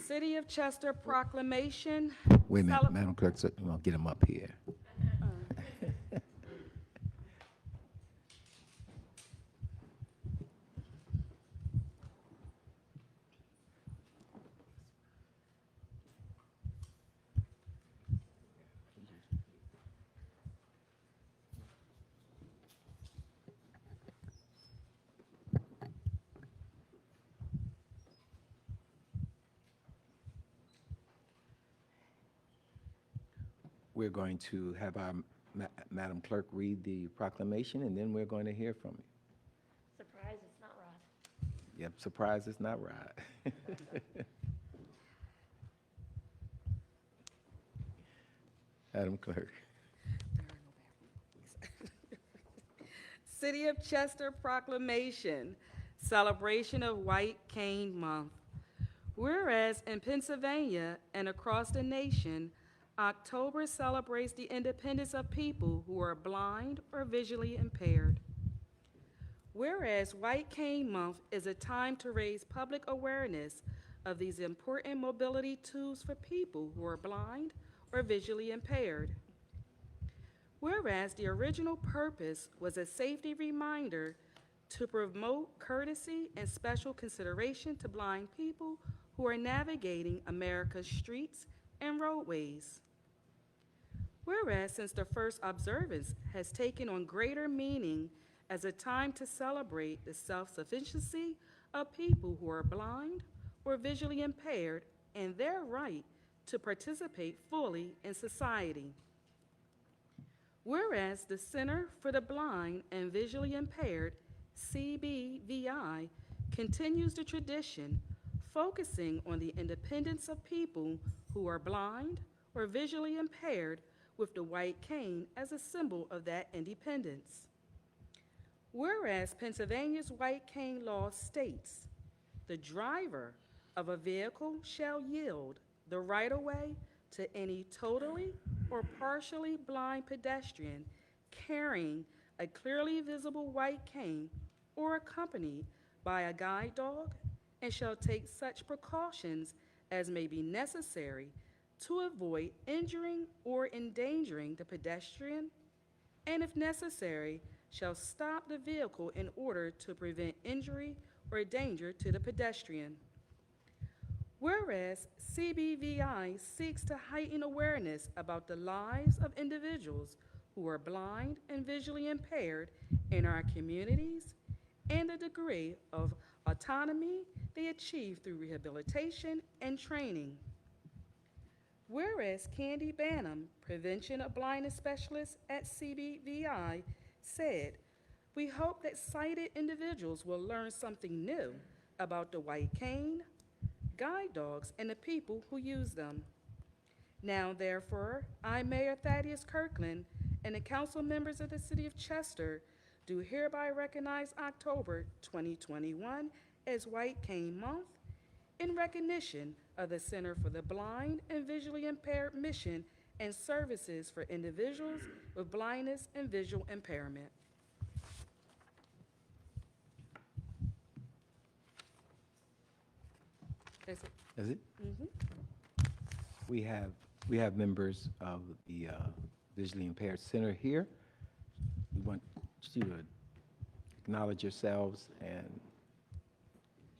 City of Chester proclamation. Wait a minute, Cele- Madam Clerk, so, we'll get him up here. We're going to have our Madam Clerk read the proclamation, and then we're going to hear from you. Surprise, it's not Rod. Yep, surprise, it's not right. Madam Clerk. City of Chester proclamation, celebration of White Cane Month. Whereas in Pennsylvania and across the nation, October celebrates the independence of people who are blind or visually impaired. Whereas White Cane Month is a time to raise public awareness of these important mobility tools for people who are blind or visually impaired. Whereas the original purpose was a safety reminder to promote courtesy and special consideration to blind people who are navigating America's streets and roadways. Whereas since the first observance has taken on greater meaning as a time to celebrate the self-sufficiency of people who are blind or visually impaired and their right to participate fully in society. Whereas the Center for the Blind and Visually Impaired, CBVI, continues the tradition focusing on the independence of people who are blind or visually impaired with the white cane as a symbol of that independence. Whereas Pennsylvania's white cane law states, the driver of a vehicle shall yield the right-of-way to any totally or partially blind pedestrian carrying a clearly visible white cane or accompanied by a guide dog, and shall take such precautions as may be necessary to avoid injuring or endangering the pedestrian, and if necessary, shall stop the vehicle in order to prevent injury or danger to the pedestrian. Whereas CBVI seeks to heighten awareness about the lives of individuals who are blind and visually impaired in our communities and the degree of autonomy they achieve through rehabilitation and training. Whereas Candy Banham, Prevention of Blindness Specialist at CBVI, said, "We hope that sighted individuals will learn something new about the white cane, guide dogs, and the people who use them. Now, therefore, I, Mayor Thaddeus Kirkland, and the council members of the City of Chester do hereby recognize October 2021 as White Cane Month in recognition of the Center for the Blind and Visually Impaired mission and services for individuals with blindness and visual impairment." That's it. Is it? We have members of the Visually Impaired Center here. We want you to acknowledge yourselves and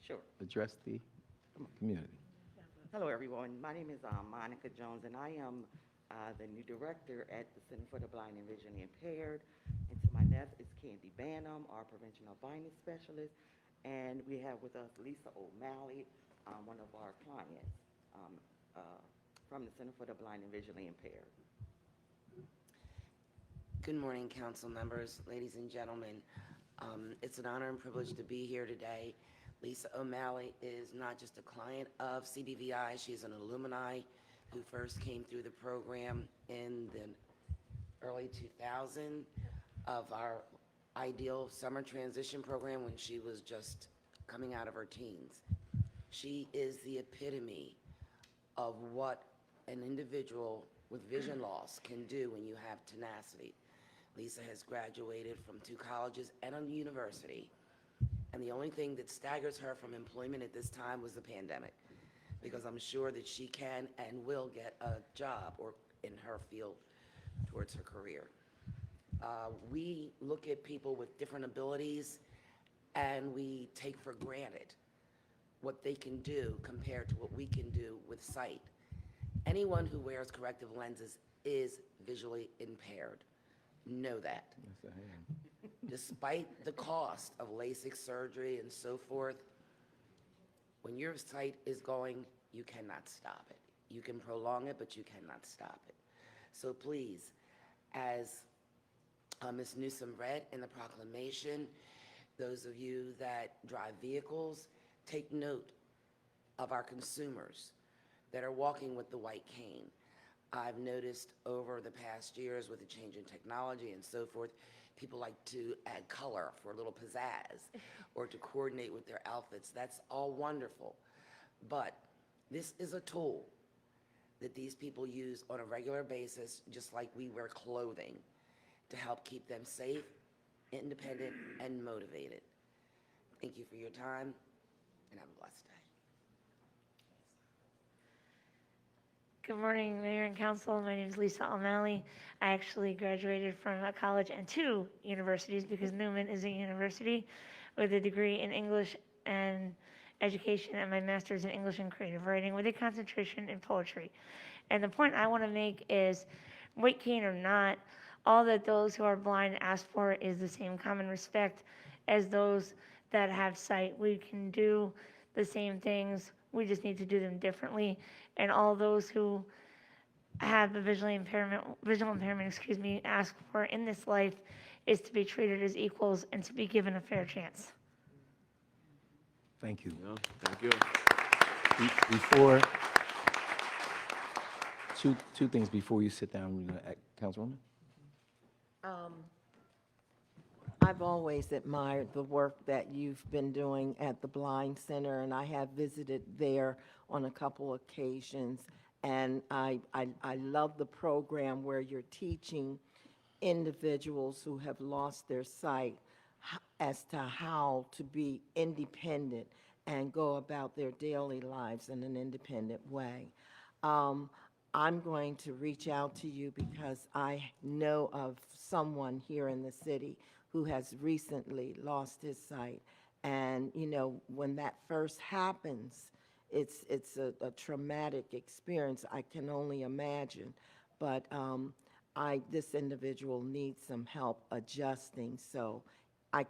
Sure. address the community. Hello, everyone. My name is Monica Jones, and I am the new director at the Center for the Blind and Visually Impaired. And to my left is Candy Banham, our prevention of blindness specialist. And we have with us Lisa O'Malley, one of our clients from the Center for the Blind and Visually Impaired. Good morning, council members, ladies and gentlemen. It's an honor and privilege to be here today. Lisa O'Malley is not just a client of CDVI, she's an alumni who first came through the program in the early 2000 of our Ideal Summer Transition Program when she was just coming out of her teens. She is the epitome of what an individual with vision loss can do when you have tenacity. Lisa has graduated from 2 colleges and a university, and the only thing that staggers her from employment at this time was the pandemic, because I'm sure that she can and will get a job or in her field towards her career. We look at people with different abilities and we take for granted what they can do compared to what we can do with sight. Anyone who wears corrective lenses is visually impaired. Know that. Despite the cost of LASIK surgery and so forth, when your sight is going, you cannot stop it. You can prolong it, but you cannot stop it. So please, as Ms. Newsom read in the proclamation, those of you that drive vehicles, take note of our consumers that are walking with the white cane. I've noticed over the past years with the change in technology and so forth, people like to add color for a little pizzazz or to coordinate with their outfits. That's all wonderful. But this is a tool that these people use on a regular basis, just like we wear clothing, to help keep them safe, independent, and motivated. Thank you for your time, and have a blessed day. Good morning, Mayor and Council. My name is Lisa O'Malley. I actually graduated from a college and 2 universities because Newman is a university with a degree in English and education and my master's in English and creative writing with a concentration in poetry. And the point I want to make is, white cane or not, all that those who are blind ask for is the same common respect as those that have sight. We can do the same things, we just need to do them differently. And all those who have a visual impairment, ask for in this life is to be treated as equals and to be given a fair chance. Thank you. Yeah, thank you. Before, two things before you sit down, Councilwoman? I've always admired the work that you've been doing at the Blind Center, and I have visited there on a couple occasions. And I love the program where you're teaching individuals who have lost their sight as to how to be independent and go about their daily lives in an independent way. I'm going to reach out to you because I know of someone here in the city who has recently lost his sight. And, you know, when that first happens, it's a traumatic experience, I can only imagine. But this individual needs some help adjusting, so I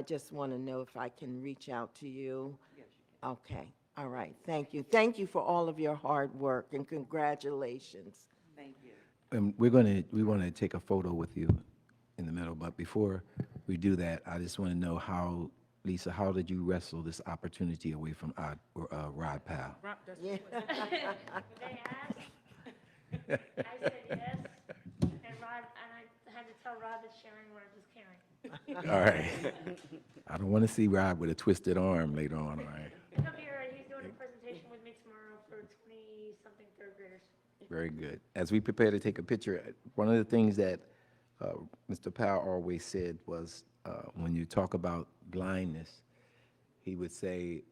just want to know if I can reach out to you. Yes, you can. Okay, all right, thank you. Thank you for all of your hard work, and congratulations. Thank you. We want to take a photo with you in the middle, but before we do that, I just want to know how, Lisa, how did you wrestle this opportunity away from Rod Powell? Yeah. They asked, I said yes, and I had to tell Rod that sharing words is caring. All right. I don't want to see Rod with a twisted arm later on, all right? He'll be all right. He's doing a presentation with me tomorrow for 20-something third graders. Very good. As we prepare to take a picture, one of the things that Mr. Powell always said was, when you talk about blindness, he would say,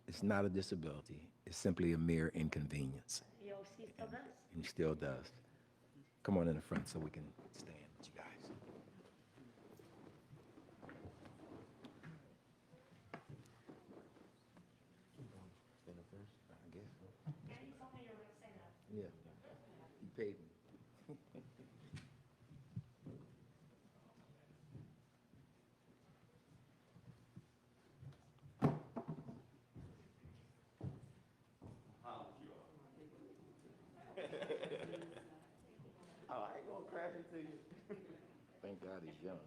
it's not a disability, it's simply a mere inconvenience. He still does. And he still does. Come on in the front so we can stand with you guys. Yeah, he told me you were going to say that. Yeah. He paid me. Oh, I ain't gonna crash into you. Thank God he's young.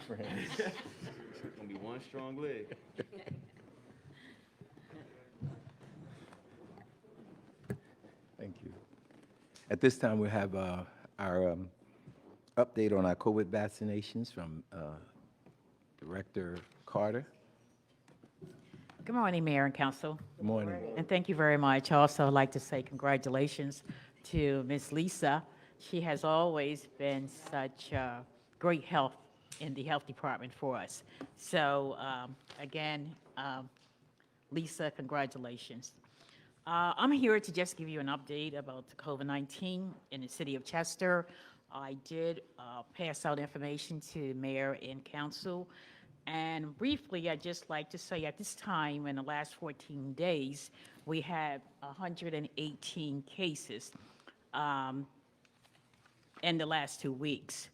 friends. It's gonna be one strong leg. Thank you. At this time, we have our update on our COVID vaccinations from Director Carter. Good morning, Mayor and Council, Good morning. and thank you very much. I also like to say congratulations to Ms. Lisa. She has always been such great help in the Health Department for us. So again, Lisa, congratulations. I'm here to just give you an update about the COVID-19 in the city of Chester. I did pass out information to Mayor and Council. And briefly, I'd just like to say at this time, in the last 14 days, we had 118 cases in the last 2 weeks.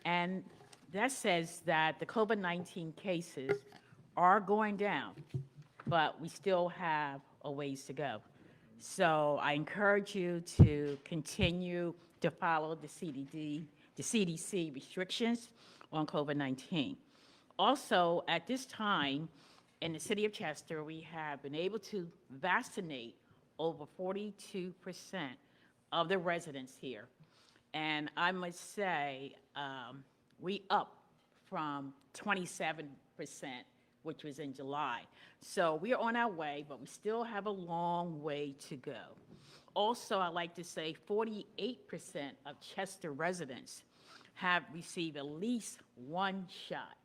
And that says that the COVID-19 cases are going down, but we still have a ways to go. So I encourage you to continue to follow the CDC restrictions on COVID-19. Also, at this time, in the city of Chester, we have been able to vaccinate over 42% of the residents here. And I must say, we up from 27%, which was in July. So we are on our way, but we still have a long way to go. Also, I'd like to say 48% of Chester residents have received at least one shot.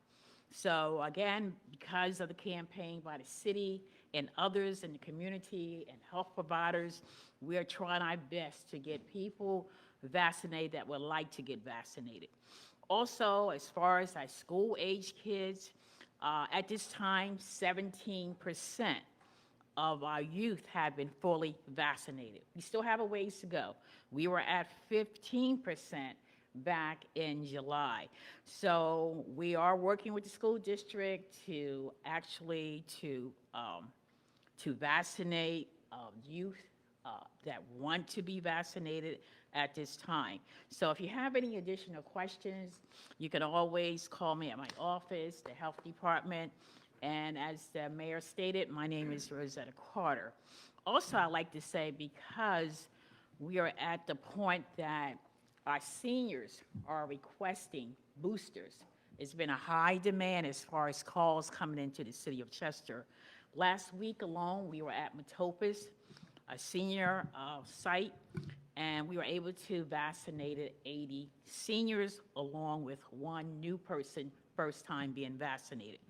So again, because of the campaign by the city and others in the community and health providers, we are trying our best to get people vaccinated that would like to get vaccinated. Also, as far as our school-age kids, at this time, 17% of our youth have been fully vaccinated. We still have a ways to go. We were at 15% back in July. So we are working with the school district to actually to vaccinate youth that want to be vaccinated at this time. So if you have any additional questions, you can always call me at my office, the health department. And as the mayor stated, my name is Rosetta Carter. Also, I'd like to say, because we are at the point that our seniors are requesting boosters, it's been a high demand as far as calls coming into the city of Chester. Last week alone, we were at Metopus, a senior site, and we were able to vaccinate 80 seniors along with one new person, first time being vaccinated.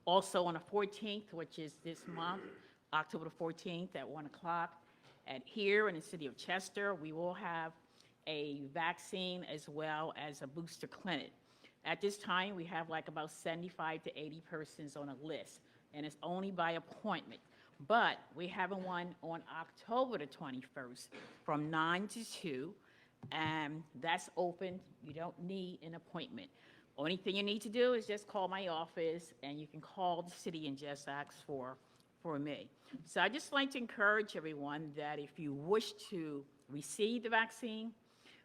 Also on the 14th, which is this month, October the 14th at 1 o'clock, here in the city of Chester, we will have a vaccine as well as a booster clinic. At this time, we have like about 75 to 80 persons on a list, and it's only by appointment. But we have one on October the 21st from 9 to 2, and that's open. You don't need an appointment. Only thing you need to do is just call my office, and you can call the city and just ask for me. So I'd just like to encourage everyone that if you wish to receive the vaccine,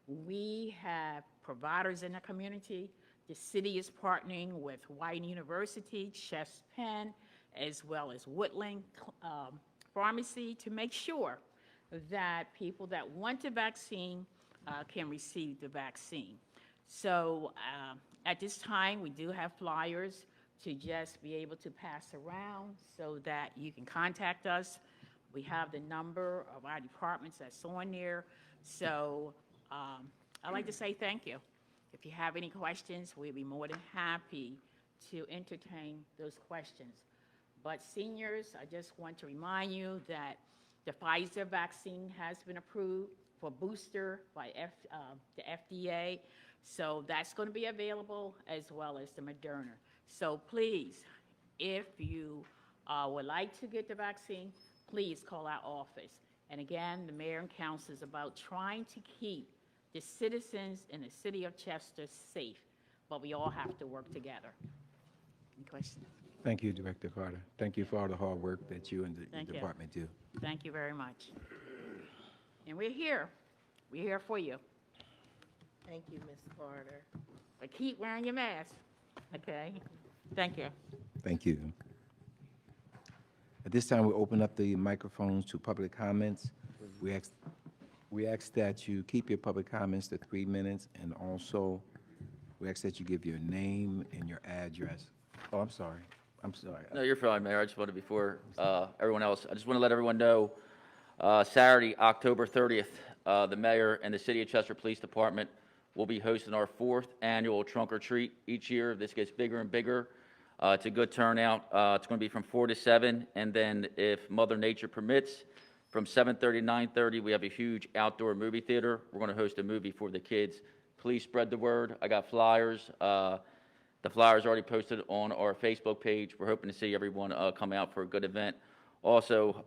we have providers in the community. The city is partnering with White University, Chef's Pen, as well as Woodland Pharmacy to make sure that people that want the vaccine can receive the vaccine. So at this time, we do have flyers to just be able to pass around so that you can contact us. We have the number of our departments that's on there. So I'd like to say thank you. If you have any questions, we'd be more than happy to entertain those questions. But seniors, I just want to remind you that the Pfizer vaccine has been approved for booster by the FDA. So that's going to be available as well as the Moderna. So please, if you would like to get the vaccine, please call our office. And again, the mayor and council is about trying to keep the citizens in the city of Chester safe, but we all have to work together. Any questions? Thank you, Director Carter. Thank you for all the hard work that you and the Thank you. department do. Thank you very much. And we're here. We're here for you. Thank you, Ms. Carter. But keep wearing your mask. Okay? Thank you. Thank you. At this time, we open up the microphones to public comments. We ask that you keep your public comments to 3 minutes, and also, we ask that you give your name and your address. Oh, I'm sorry. No, you're fine, Mayor. I just wanted, before everyone else, I just want to let everyone know, Saturday, October 30th, the mayor and the City of Chester Police Department will be hosting our 4th annual trunk or treat. Each year, this gets bigger and bigger. It's a good turnout. It's going to be from 4 to 7, and then if Mother Nature permits, from 7:30 to 9:30, we have a huge outdoor movie theater. We're going to host a movie for the kids. Please spread the word. I got flyers. The flyers are already posted on our Facebook page. We're hoping to see everyone come out for a good event. Also,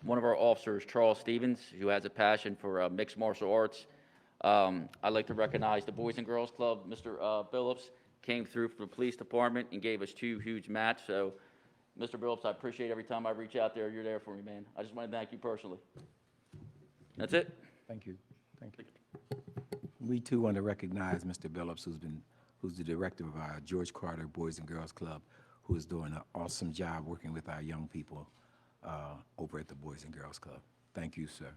one of our officers, Charles Stevens, who has a passion for mixed martial arts. I'd like to recognize the Boys and Girls Club. Mr. Phillips came through from the police department and gave us 2 huge mats. So, Mr. Phillips, I appreciate every time I reach out there, you're there for me, man. I just want to thank you personally. That's it. Thank you. Thank you. We too want to recognize Mr. Billups, who's the director of our George Carter Boys and Girls Club, who is doing an awesome job working with our young people over at the Boys and Girls Club. Thank you, sir.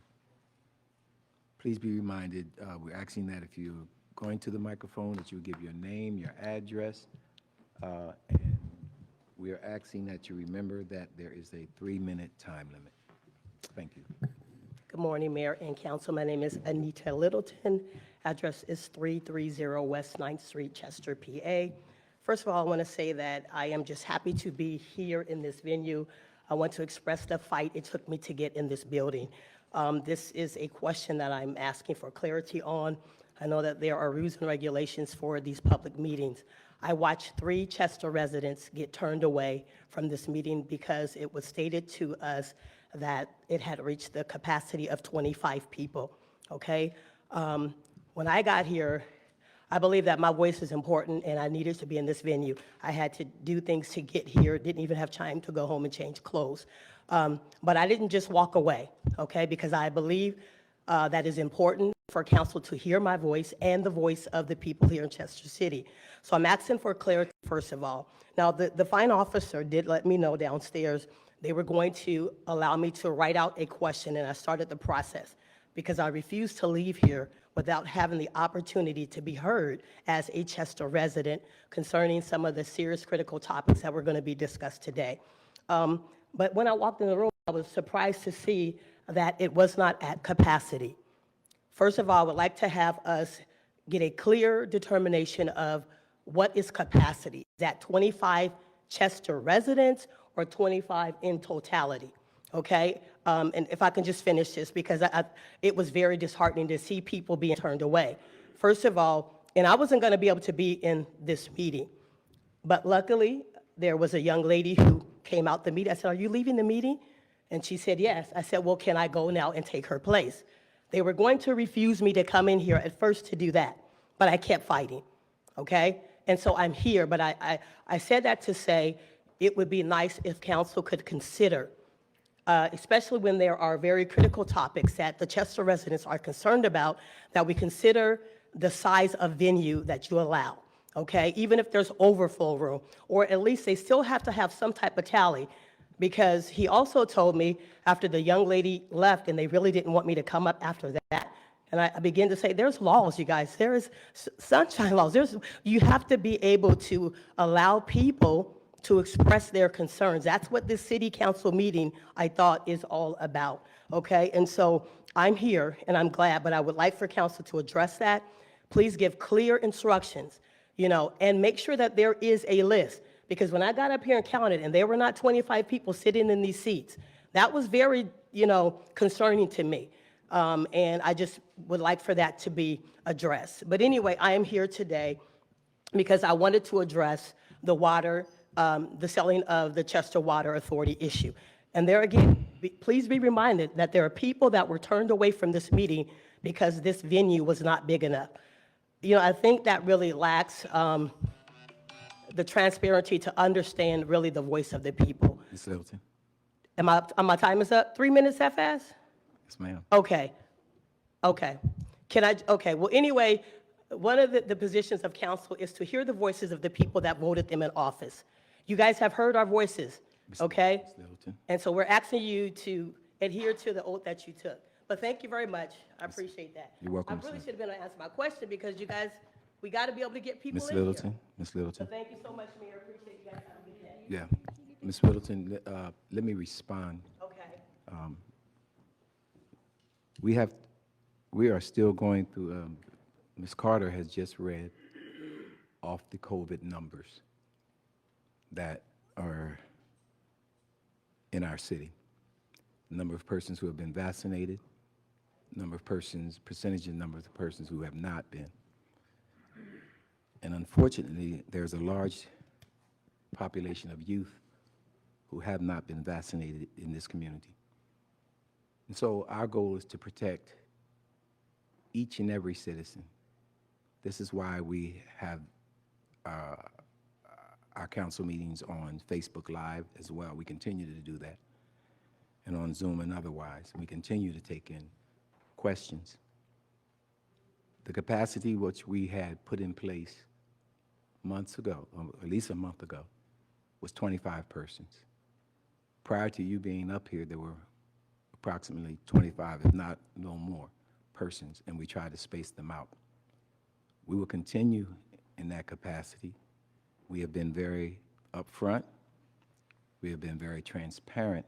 Please be reminded, we're asking that if you're going to the microphone, that you give your name, your address, and we are asking that you remember that there is a 3-minute time limit. Thank you. Good morning, Mayor and Council. My name is Anita Littleton. Address is 330 West 9th Street, Chester, PA. First of all, I want to say that I am just happy to be here in this venue. I want to express the fight it took me to get in this building. This is a question that I'm asking for clarity on. I know that there are rules and regulations for these public meetings. I watched 3 Chester residents get turned away from this meeting because it was stated to us that it had reached the capacity of 25 people, okay? When I got here, I believe that my voice is important and I needed to be in this venue. I had to do things to get here, didn't even have time to go home and change clothes. But I didn't just walk away, okay? Because I believe that is important for council to hear my voice and the voice of the people here in Chester City. So I'm asking for clarity, first of all. Now, the fine officer did let me know downstairs they were going to allow me to write out a question, and I started the process because I refused to leave here without having the opportunity to be heard as a Chester resident concerning some of the serious critical topics that were going to be discussed today. But when I walked in the room, I was surprised to see that it was not at capacity. First of all, I would like to have us get a clear determination of what is capacity. Is that 25 Chester residents or 25 in totality? Okay? And if I can just finish this, because it was very disheartening to see people being turned away. First of all, and I wasn't going to be able to be in this meeting, but luckily there was a young lady who came out the meeting. I said, "Are you leaving the meeting?" And she said, "Yes." I said, "Well, can I go now and take her place?" They were going to refuse me to come in here at first to do that, but I kept fighting, okay? And so I'm here, but I said that to say it would be nice if council could consider, especially when there are very critical topics that the Chester residents are concerned about, that we consider the size of venue that you allow, okay? Even if there's overflow room, or at least they still have to have some type of tally, because he also told me after the young lady left and they really didn't want me to come up after that. And I began to say, there's laws, you guys. There is sunshine laws. You have to be able to allow people to express their concerns. That's what this city council meeting, I thought, is all about, okay? And so I'm here, and I'm glad, but I would like for council to address that. Please give clear instructions, and make sure that there is a list. Because when I got up here and counted, and there were not 25 people sitting in these seats, that was very, concerning to me. And I just would like for that to be addressed. But anyway, I am here today because I wanted to address the water, the selling of the Chester Water Authority issue. And there again, please be reminded that there are people that were turned away from this meeting because this venue was not big enough. I think that really lacks the transparency to understand really the voice of the people. Ms. Littleton? My time is up? 3 minutes that fast? Yes, ma'am. Okay. Okay. Okay, well, anyway, one of the positions of council is to hear the voices of the people that voted them in office. You guys have heard our voices, okay? Ms. Littleton. And so we're asking you to adhere to the oath that you took. But thank you very much. I appreciate that. You're welcome, I really Ms. should have been able to answer my question because you guys, we got to be able to get people Ms. in here. Littleton, Ms. So Littleton. thank you so much, Mayor. Appreciate you guys. Have a good day. Yeah. Ms. Littleton, let me respond. Okay. We are still going through, Ms. Carter has just read off the COVID numbers that are in our city. The number of persons who have been vaccinated, number of persons, percentage of number of persons who have not been. And unfortunately, there's a large population of youth who have not been vaccinated in this community. And so our goal is to protect each and every citizen. This is why we have our council meetings on Facebook Live as well. We continue to do that, and on Zoom and otherwise. We continue to take in questions. The capacity which we had put in place months ago, or at least a month ago, was 25 persons. Prior to you being up here, there were approximately 25, if not no more, persons, and we tried to space them out. We will continue in that capacity. We have been very upfront. We have been very transparent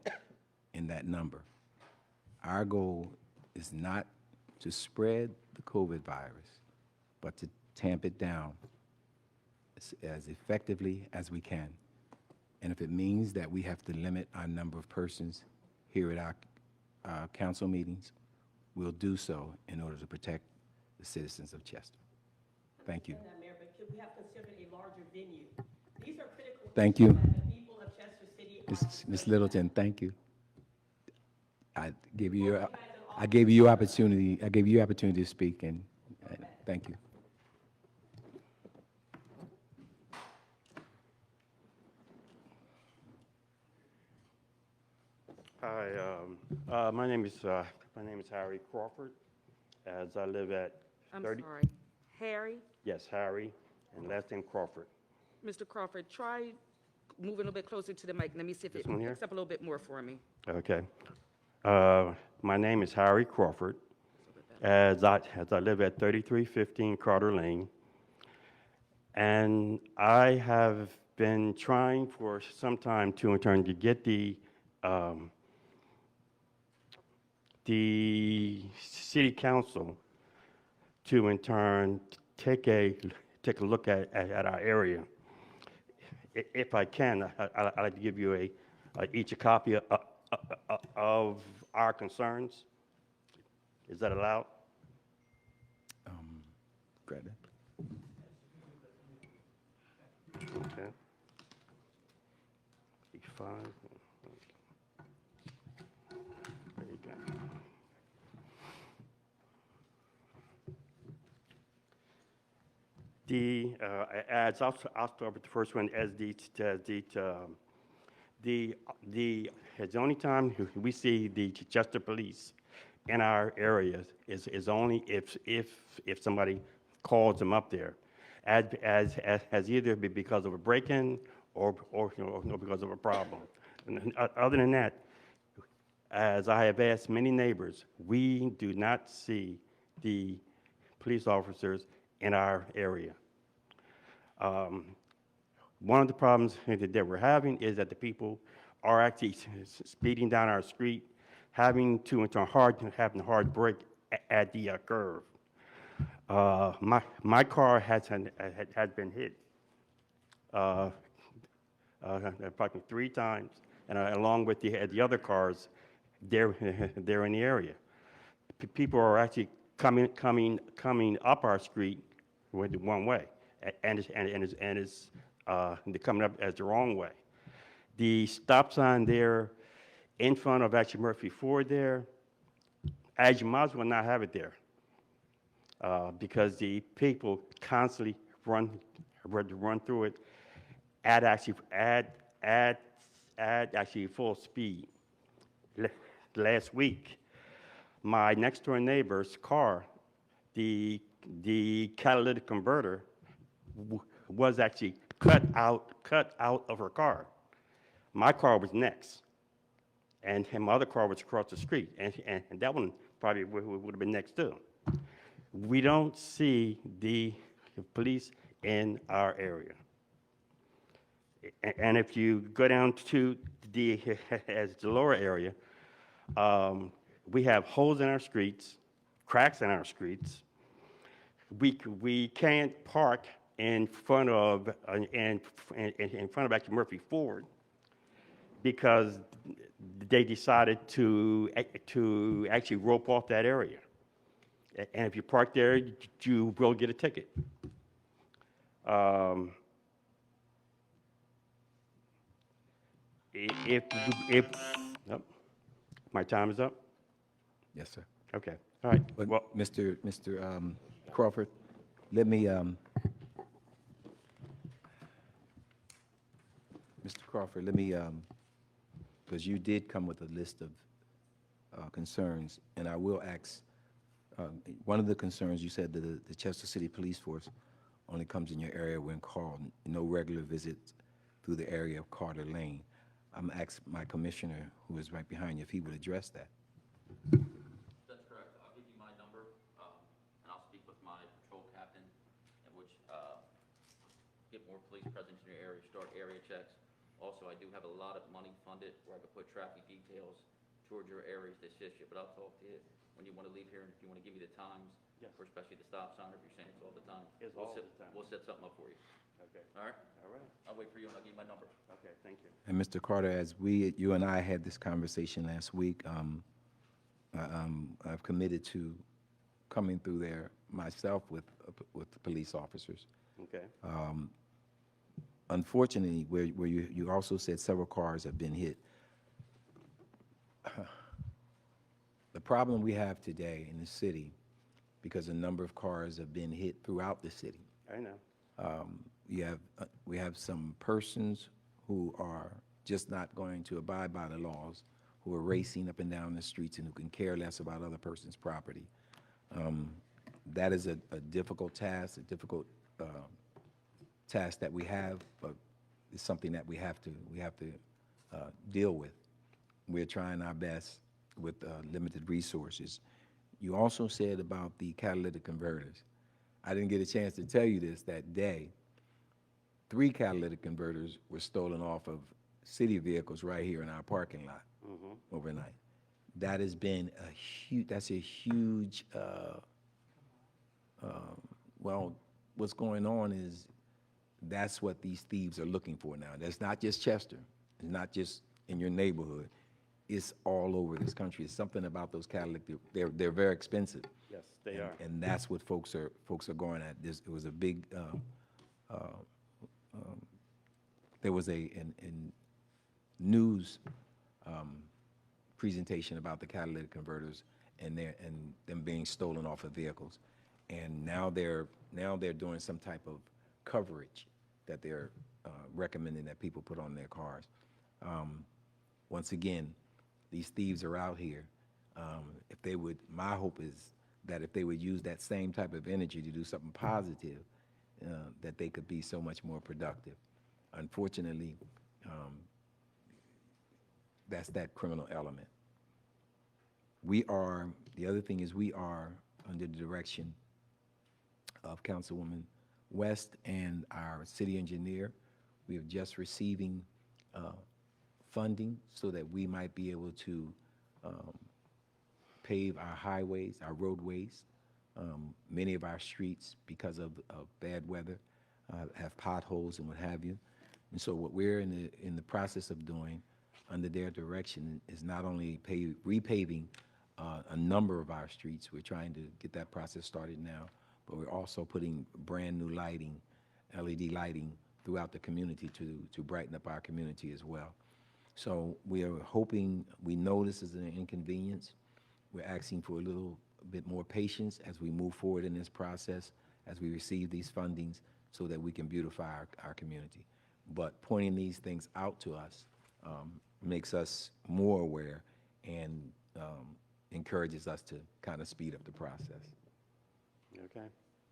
in that number. Our goal is not to spread the COVID virus, but to tamp it down as effectively as we can. And if it means that we have to limit our number of persons here at our council meetings, we'll do so in order to protect the citizens of Chester. Thank you. Mayor, but should we have considered a larger venue? These are critical. Thank you. issues that the people of Chester City are Ms. Littleton, thank you. I gave you your opportunity. I gave you opportunity to speak, and thank you. Hi, my name is Harry Crawford, as I live at I'm 30. sorry. Harry? Yes, Harry, and last name Crawford. Mr. Crawford, try moving a little bit closer to the mic. Let me see if it This one here? picks up a little bit more for me. Okay. My name is Harry Crawford, as I live at 3315 Carter Lane, and I have been trying for some time to get the city council to in turn take a look at our area. If I can, I'd like to give you each a copy of our concerns. Is that allowed? Grab that. Okay. Fine. There you go. As I'll start with the first one, as the only time we see the Chester police in our areas is only if somebody calls them up there, as either because of a break-in or because of a problem. And other than that, as I have asked many neighbors, we do not see the police officers in our area. One of the problems that we're having is that the people are actually speeding down our street, having a hard break at the curve. My car has been hit approximately 3 times, and along with the other cars, they're in the area. People are actually coming up our street with one way, and it's they're coming up as the wrong way. The stop sign there in front of actually Murphy Ford there, as you might as well not have it there, because the people constantly run through it at actually full speed. Last week, my next door neighbor's car, the the catalytic converter was actually cut out of her car. My car was next, and my other car was across the street, and that one probably would have been next too. We don't see the police in our area. And if you go down to the lower area, we have holes in our streets, cracks in our streets. We can't park in front of actually Murphy Ford because they decided to actually rope off that area. And if you park there, you will get a ticket. Oh, my time is up? Yes, sir. Okay, all right. But Well, Mr. Crawford, let me, Mr. Crawford, let me, because you did come with a list of concerns, and I will ask, one of the concerns, you said that the Chester City Police Force only comes in your area when called, no regular visits through the area of Carter Lane. I'm asking my commissioner, who is right behind you, if he would address that. That's correct. I'll give you my number, and I'll speak with my patrol captain, in which, get more police presence in your area, start area checks. Also, I do have a lot of money funded where I could put traffic details towards your areas to assist you, but I'll talk to you when you want to leave here, and if you want to give me the times, or especially the stop sign, if you're saying it's all the time. We'll set something up for you. okay, All right? all right. I'll wait for you, and I'll give you my number. Okay, thank you. And Mr. Carter, as you and I had this conversation last week, I've committed to coming through there myself with the police officers. Okay. Unfortunately, where you also said several cars have been hit. The problem we have today in the city, because a number of cars have been hit throughout the city, I know. we have some persons who are just not going to abide by the laws, who are racing up and down the streets and who can care less about other person's property. That is a difficult task, task that we have, but it's something that we have to deal with. We're trying our best with limited resources. You also said about the catalytic converters. I didn't get a chance to tell you this that day. 3 catalytic converters were stolen off of city vehicles right here in our parking lot overnight. That has been a huge, well, what's going on is that's what these thieves are looking for now. That's not just Chester. It's not just in your neighborhood. It's all over this country. It's something about those catalytic, they're very expensive. Yes, they are. And that's what folks are going at. It was a big, there was a news presentation about the catalytic converters and them being stolen off of vehicles. And now they're doing some type of coverage that they're recommending that people put on their cars. Once again, these thieves are out here. If they would, my hope is that if they would use that same type of energy to do something positive, that they could be so much more productive. Unfortunately, that's that criminal element. The other thing is we are under the direction of Councilwoman West and our city engineer. We are just receiving funding so that we might be able to pave our highways, our roadways. Many of our streets, because of bad weather, have potholes and what have you. And so what we're in the process of doing under their direction is not only repaving a number of our streets, we're trying to get that process started now, but we're also putting brand new lighting, LED lighting throughout the community to brighten up our community as well. So we are hoping, we know this is an inconvenience. We're asking for a little bit more patience as we move forward in this process, as we receive these fundings so that we can beautify our community. But pointing these things out to us makes us more aware and encourages us to kind of speed up the process. Okay.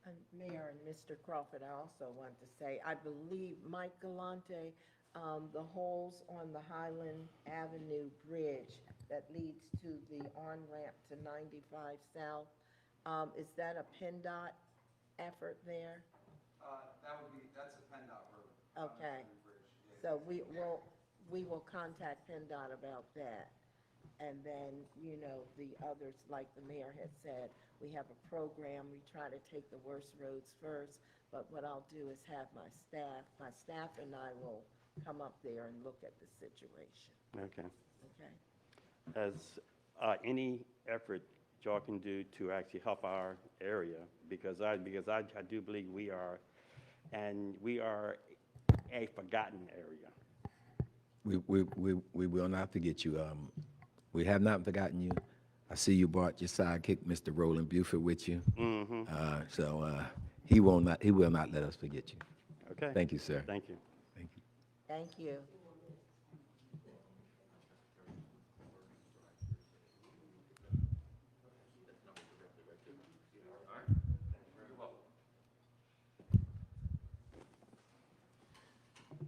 And Mayor and Mr. Crawford, I also want to say, I believe Mike Galante, the holes on the Highland Avenue Bridge that leads to the on-ramp to 95 South, is that a PennDOT effort there? That's a PennDOT road. Okay. So we will contact PennDOT about that. And then, you know, the others, like the mayor had said, we have a program, we try to take the worst roads first, but what I'll do is have my staff and I will come up there and look at the situation, Okay. okay? As any effort y'all can do to actually help our area, because I do believe we are a forgotten area. We will not forget you. We have not forgotten you. I see you brought your sidekick, Mr. Roland Buford, with you. Mm-hmm. So he will not let us forget you. Okay. Thank you, sir. Thank you. Thank you. Thank you.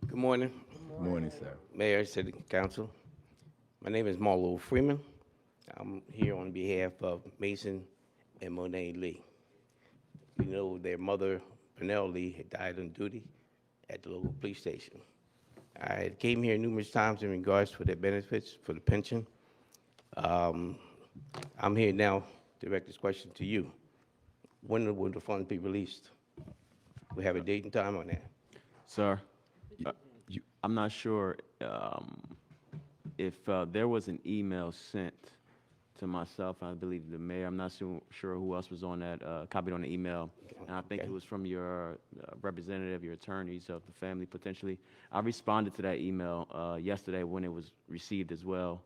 Good morning, Good morning, sir. Mayor, City Council. My name is Marlo Freeman. I'm here on behalf of Mason and Monet Lee. You know, their mother, Pernell Lee, had died on duty at the local police station. I came here numerous times in regards for their benefits, for the pension. I'm here now to direct this question to you. When will the funds be released? We have a date and time on that. Sir, I'm not sure if there was an email sent to myself, I believe the mayor. I'm not sure who else was on that, copied on the email. And I think it was from your representative, your attorneys of the family, potentially. I responded to that email yesterday when it was received as well.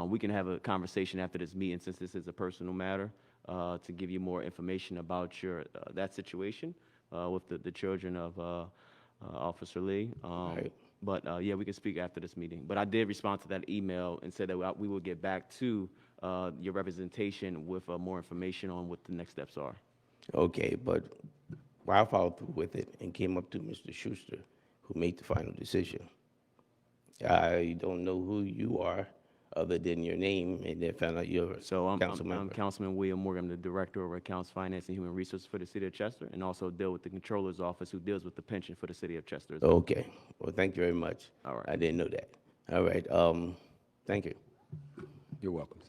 We can have a conversation after this meeting, since this is a personal matter, to give you more information about your that situation with the children of Officer Lee. Right. But yeah, we can speak after this meeting. But I did respond to that email and said that we will get back to your representation with more information on what the next steps are. Okay, but I followed through with it and came up to Mr. Schuster, who made the final decision. I don't know who you are, other than your name, and then found out you're a council member. I'm Councilman William Morgan. I'm the Director of Accounts, Finance, and Human Resources for the City of Chester, and also deal with the Controller's Office, who deals with the pension for the City of Chester as well. Okay, well, thank you very much. All right. I didn't know that. All right, thank you. You're welcome, sir.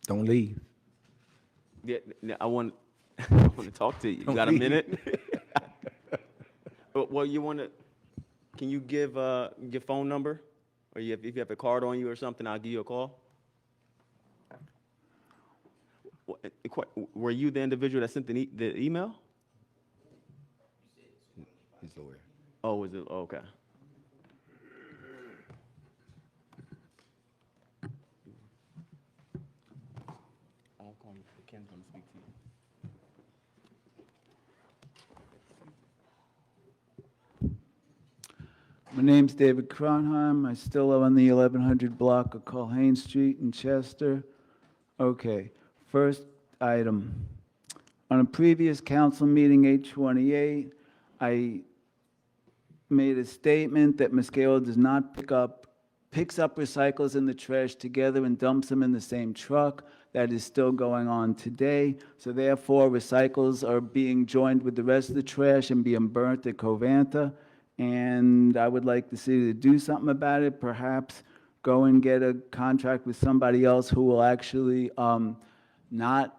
Don't leave. Yeah, I want to talk to you. You Don't got a leave. minute? Well, you want to? Can you give your phone number, or if you have a card on you or something, I'll give you a call. Were you the individual that sent the email? His lawyer. Oh, was it? Okay. I'll call Ken's going to speak to you. My name's David Cronheim. I still live on the 1100 block of Colhane Street in Chester. Okay, first item. On a previous council meeting, 8/28, I made a statement that Mosquero does not picks up recycles in the trash together and dumps them in the same truck. That is still going on today. So therefore, recycles are being joined with the rest of the trash and being burnt at Covanta. And I would like the city to do something about it, perhaps go and get a contract with somebody else who will actually that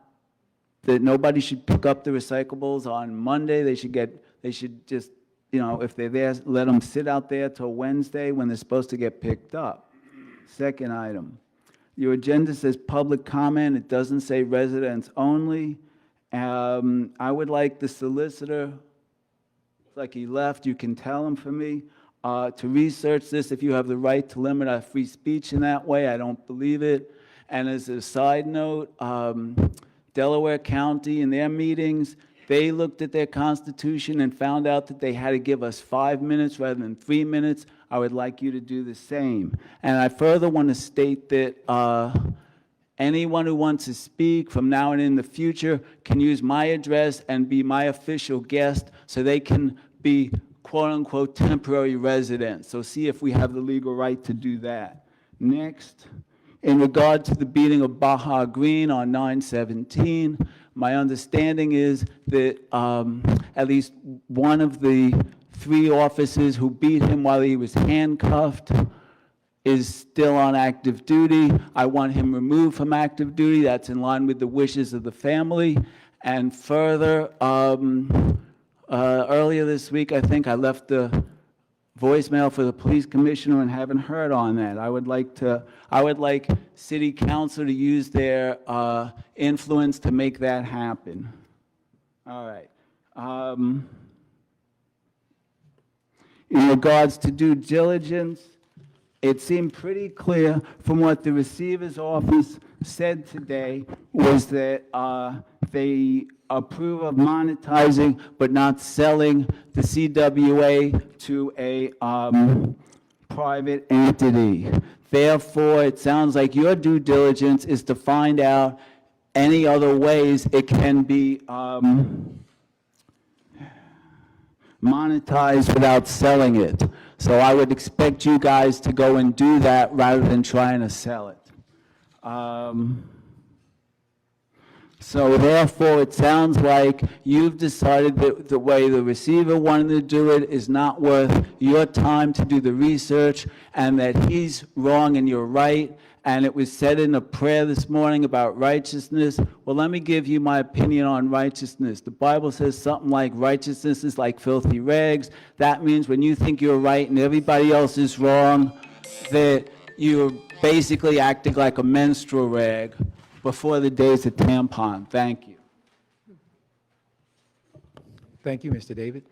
nobody should pick up the recyclables on Monday. They should just, you know, if they're there, let them sit out there till Wednesday when they're supposed to get picked up. Second item, your agenda says public comment. It doesn't say residents only. I would like the solicitor, it's like he left, you can tell him for me, to research this if you have the right to limit our free speech in that way. I don't believe it. And as a side note, Delaware County in their meetings they looked at their constitution and found out that they had to give us 5 minutes rather than 3 minutes, I would like you to do the same. And I further want to state that anyone who wants to speak from now and in the future can use my address and be my official guest so they can be quote-unquote temporary residents. So see if we have the legal right to do that. Next, in regard to the beating of Baha Green on 9/17, my understanding is that at least one of the 3 officers who beat him while he was handcuffed is still on active duty. I want him removed from active duty. That's in line with the wishes of the family. And further, earlier this week, I think I left the voicemail for the police commissioner and haven't heard on that. I would like city council to use their influence to make that happen. All right. In regards to due diligence, it seemed pretty clear from what the receiver's office said today was that they approve of monetizing but not selling the CWA to a private entity. Therefore, it sounds like your due diligence is to find out any other ways it can be monetized without selling it. So I would expect you guys to go and do that rather than trying to sell it. So therefore, it sounds like you've decided that the way the receiver wanted to do it is not worth your time to do the research, and that he's wrong and you're right. And it was said in a prayer this morning about righteousness. Well, let me give you my opinion on righteousness. The Bible says something like righteousness is like filthy rags. That means when you think you're right and everybody else is wrong, that you're basically acting like a menstrual rag before the days of tampon. Thank you. Thank you, Mr. David,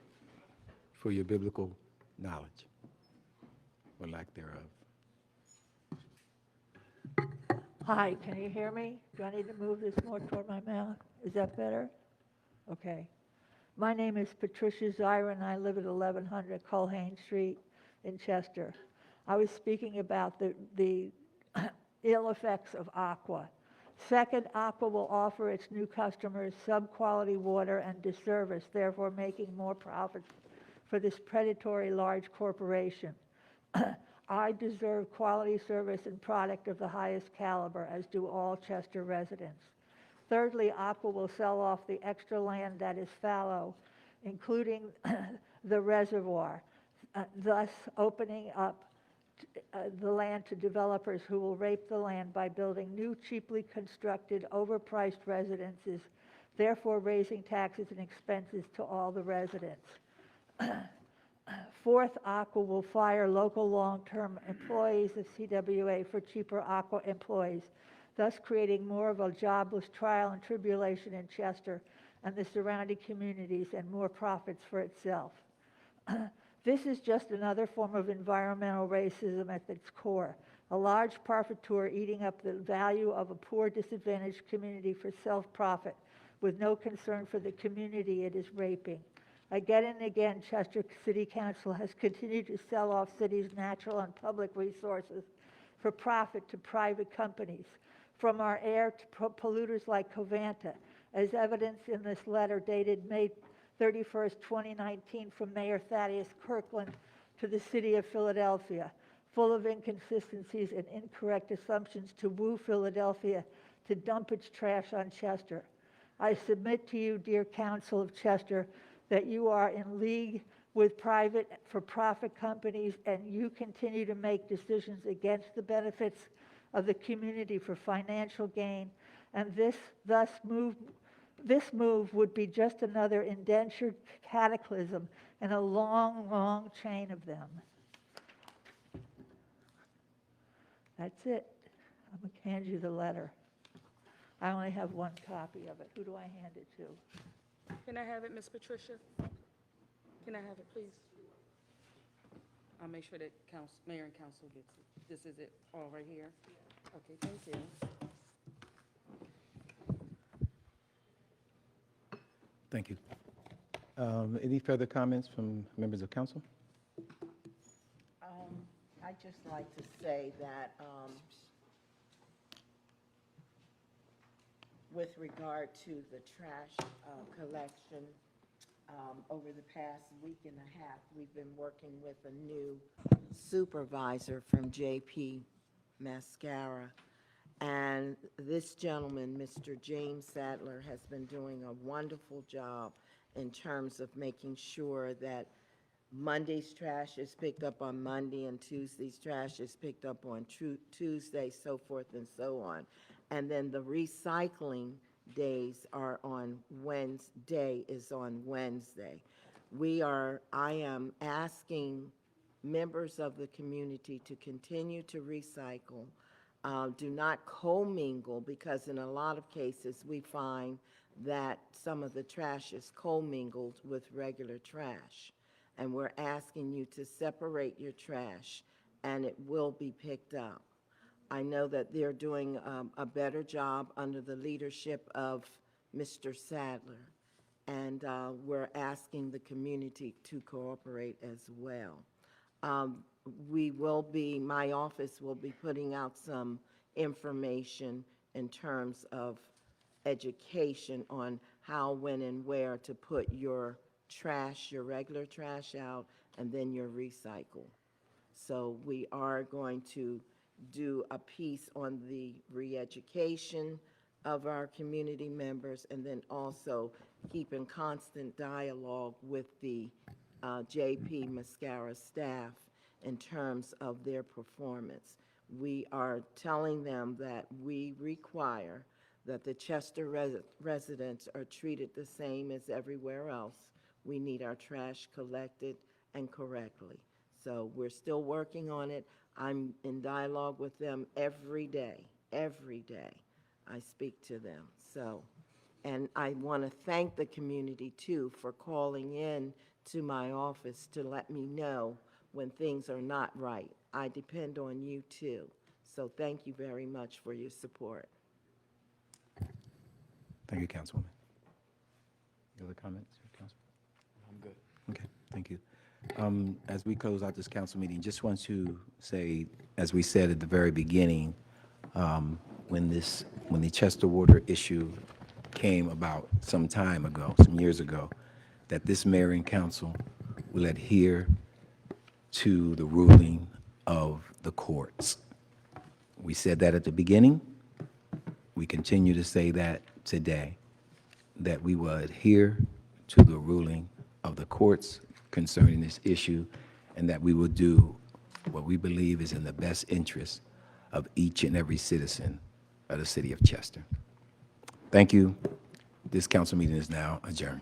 for your biblical knowledge, or lack thereof. Hi, can you hear me? Do I need to move this more toward my mouth? Is that better? Okay. My name is Patricia Zyra, and I live at 1100 Culhane Street in Chester. I was speaking about the ill effects of Aqua. Second, Aqua will offer its new customers sub-quality water and disservice, therefore making more profits for this predatory large corporation. I deserve quality service and product of the highest caliber, as do all Chester residents. Thirdly, Aqua will sell off the extra land that is fallow, including the reservoir, thus opening up the land to developers who will rape the land by building new, cheaply constructed, overpriced residences, therefore raising taxes and expenses to all the residents. Fourth, Aqua will fire local long-term employees of CWA for cheaper Aqua employees, thus creating more of a jobless trial and tribulation in Chester and the surrounding communities and more profits for itself. This is just another form of environmental racism at its core, a large profiteur eating up the value of a poor, disadvantaged community for self-profit with no concern for the community it is raping. Again and again, Chester City Council has continued to sell off city's natural and public resources for profit to private companies, from our air to polluters like Covanta, as evidenced in this letter dated May 31st, 2019, from Mayor Thaddeus Kirkland to the City of Philadelphia, full of inconsistencies and incorrect assumptions to woo Philadelphia to dump its trash on Chester. I submit to you, dear Council of Chester, that you are in league with private for-profit companies, and you continue to make decisions against the benefits of the community for financial gain, and this move would be just another indentured cataclysm in a long, long chain of them. That's it. I'm going to hand you the letter. I only have one copy of it. Who do I hand it to? Can I have it, Ms. Patricia? Can I have it, please? I'll make sure that mayor and council gets it. This is it, all right here? Okay, thank you. Thank you. Any further comments from members of council? I'd just like to say that with regard to the trash collection, over the past week and a half, we've been working with a new supervisor from JP Mascara. And this gentleman, Mr. James Sadler, has been doing a wonderful job in terms of making sure that Monday's trash is picked up on Monday and Tuesday's trash is picked up on Tuesday, so forth and so on. And then the recycling days are on Wednesday, is on Wednesday. I am asking members of the community to continue to recycle. Do not commingle, because in a lot of cases, we find that some of the trash is commingled with regular trash. And we're asking you to separate your trash, and it will be picked up. I know that they're doing a better job under the leadership of Mr. Sadler, and we're asking the community to cooperate as well. My office will be putting out some information in terms of education on how, when, and where to put your trash, your regular trash out, and then your recycle. So we are going to do a piece on the re-education of our community members, and then also keep in constant dialogue with the JP Mascara staff in terms of their performance. We are telling them that we require that the Chester residents are treated the same as everywhere else. We need our trash collected and correctly. So we're still working on it. I'm in dialogue with them every day. Every day I speak to them. So, and I want to thank the community too for calling in to my office to let me know when things are not right. I depend on you too. So thank you very much for your support. Thank you, Councilwoman. Any other comments, Council? I'm good. Okay, thank you. As we close out this council meeting, just want to say, as we said at the very beginning, when the Chester water issue came about some time ago, some years ago, that this mayor and council will adhere to the ruling of the courts. We said that at the beginning. We continue to say that today, that we will adhere to the ruling of the courts concerning this issue, and that we will do what we believe is in the best interest of each and every citizen of the city of Chester. Thank you. This council meeting is now adjourned.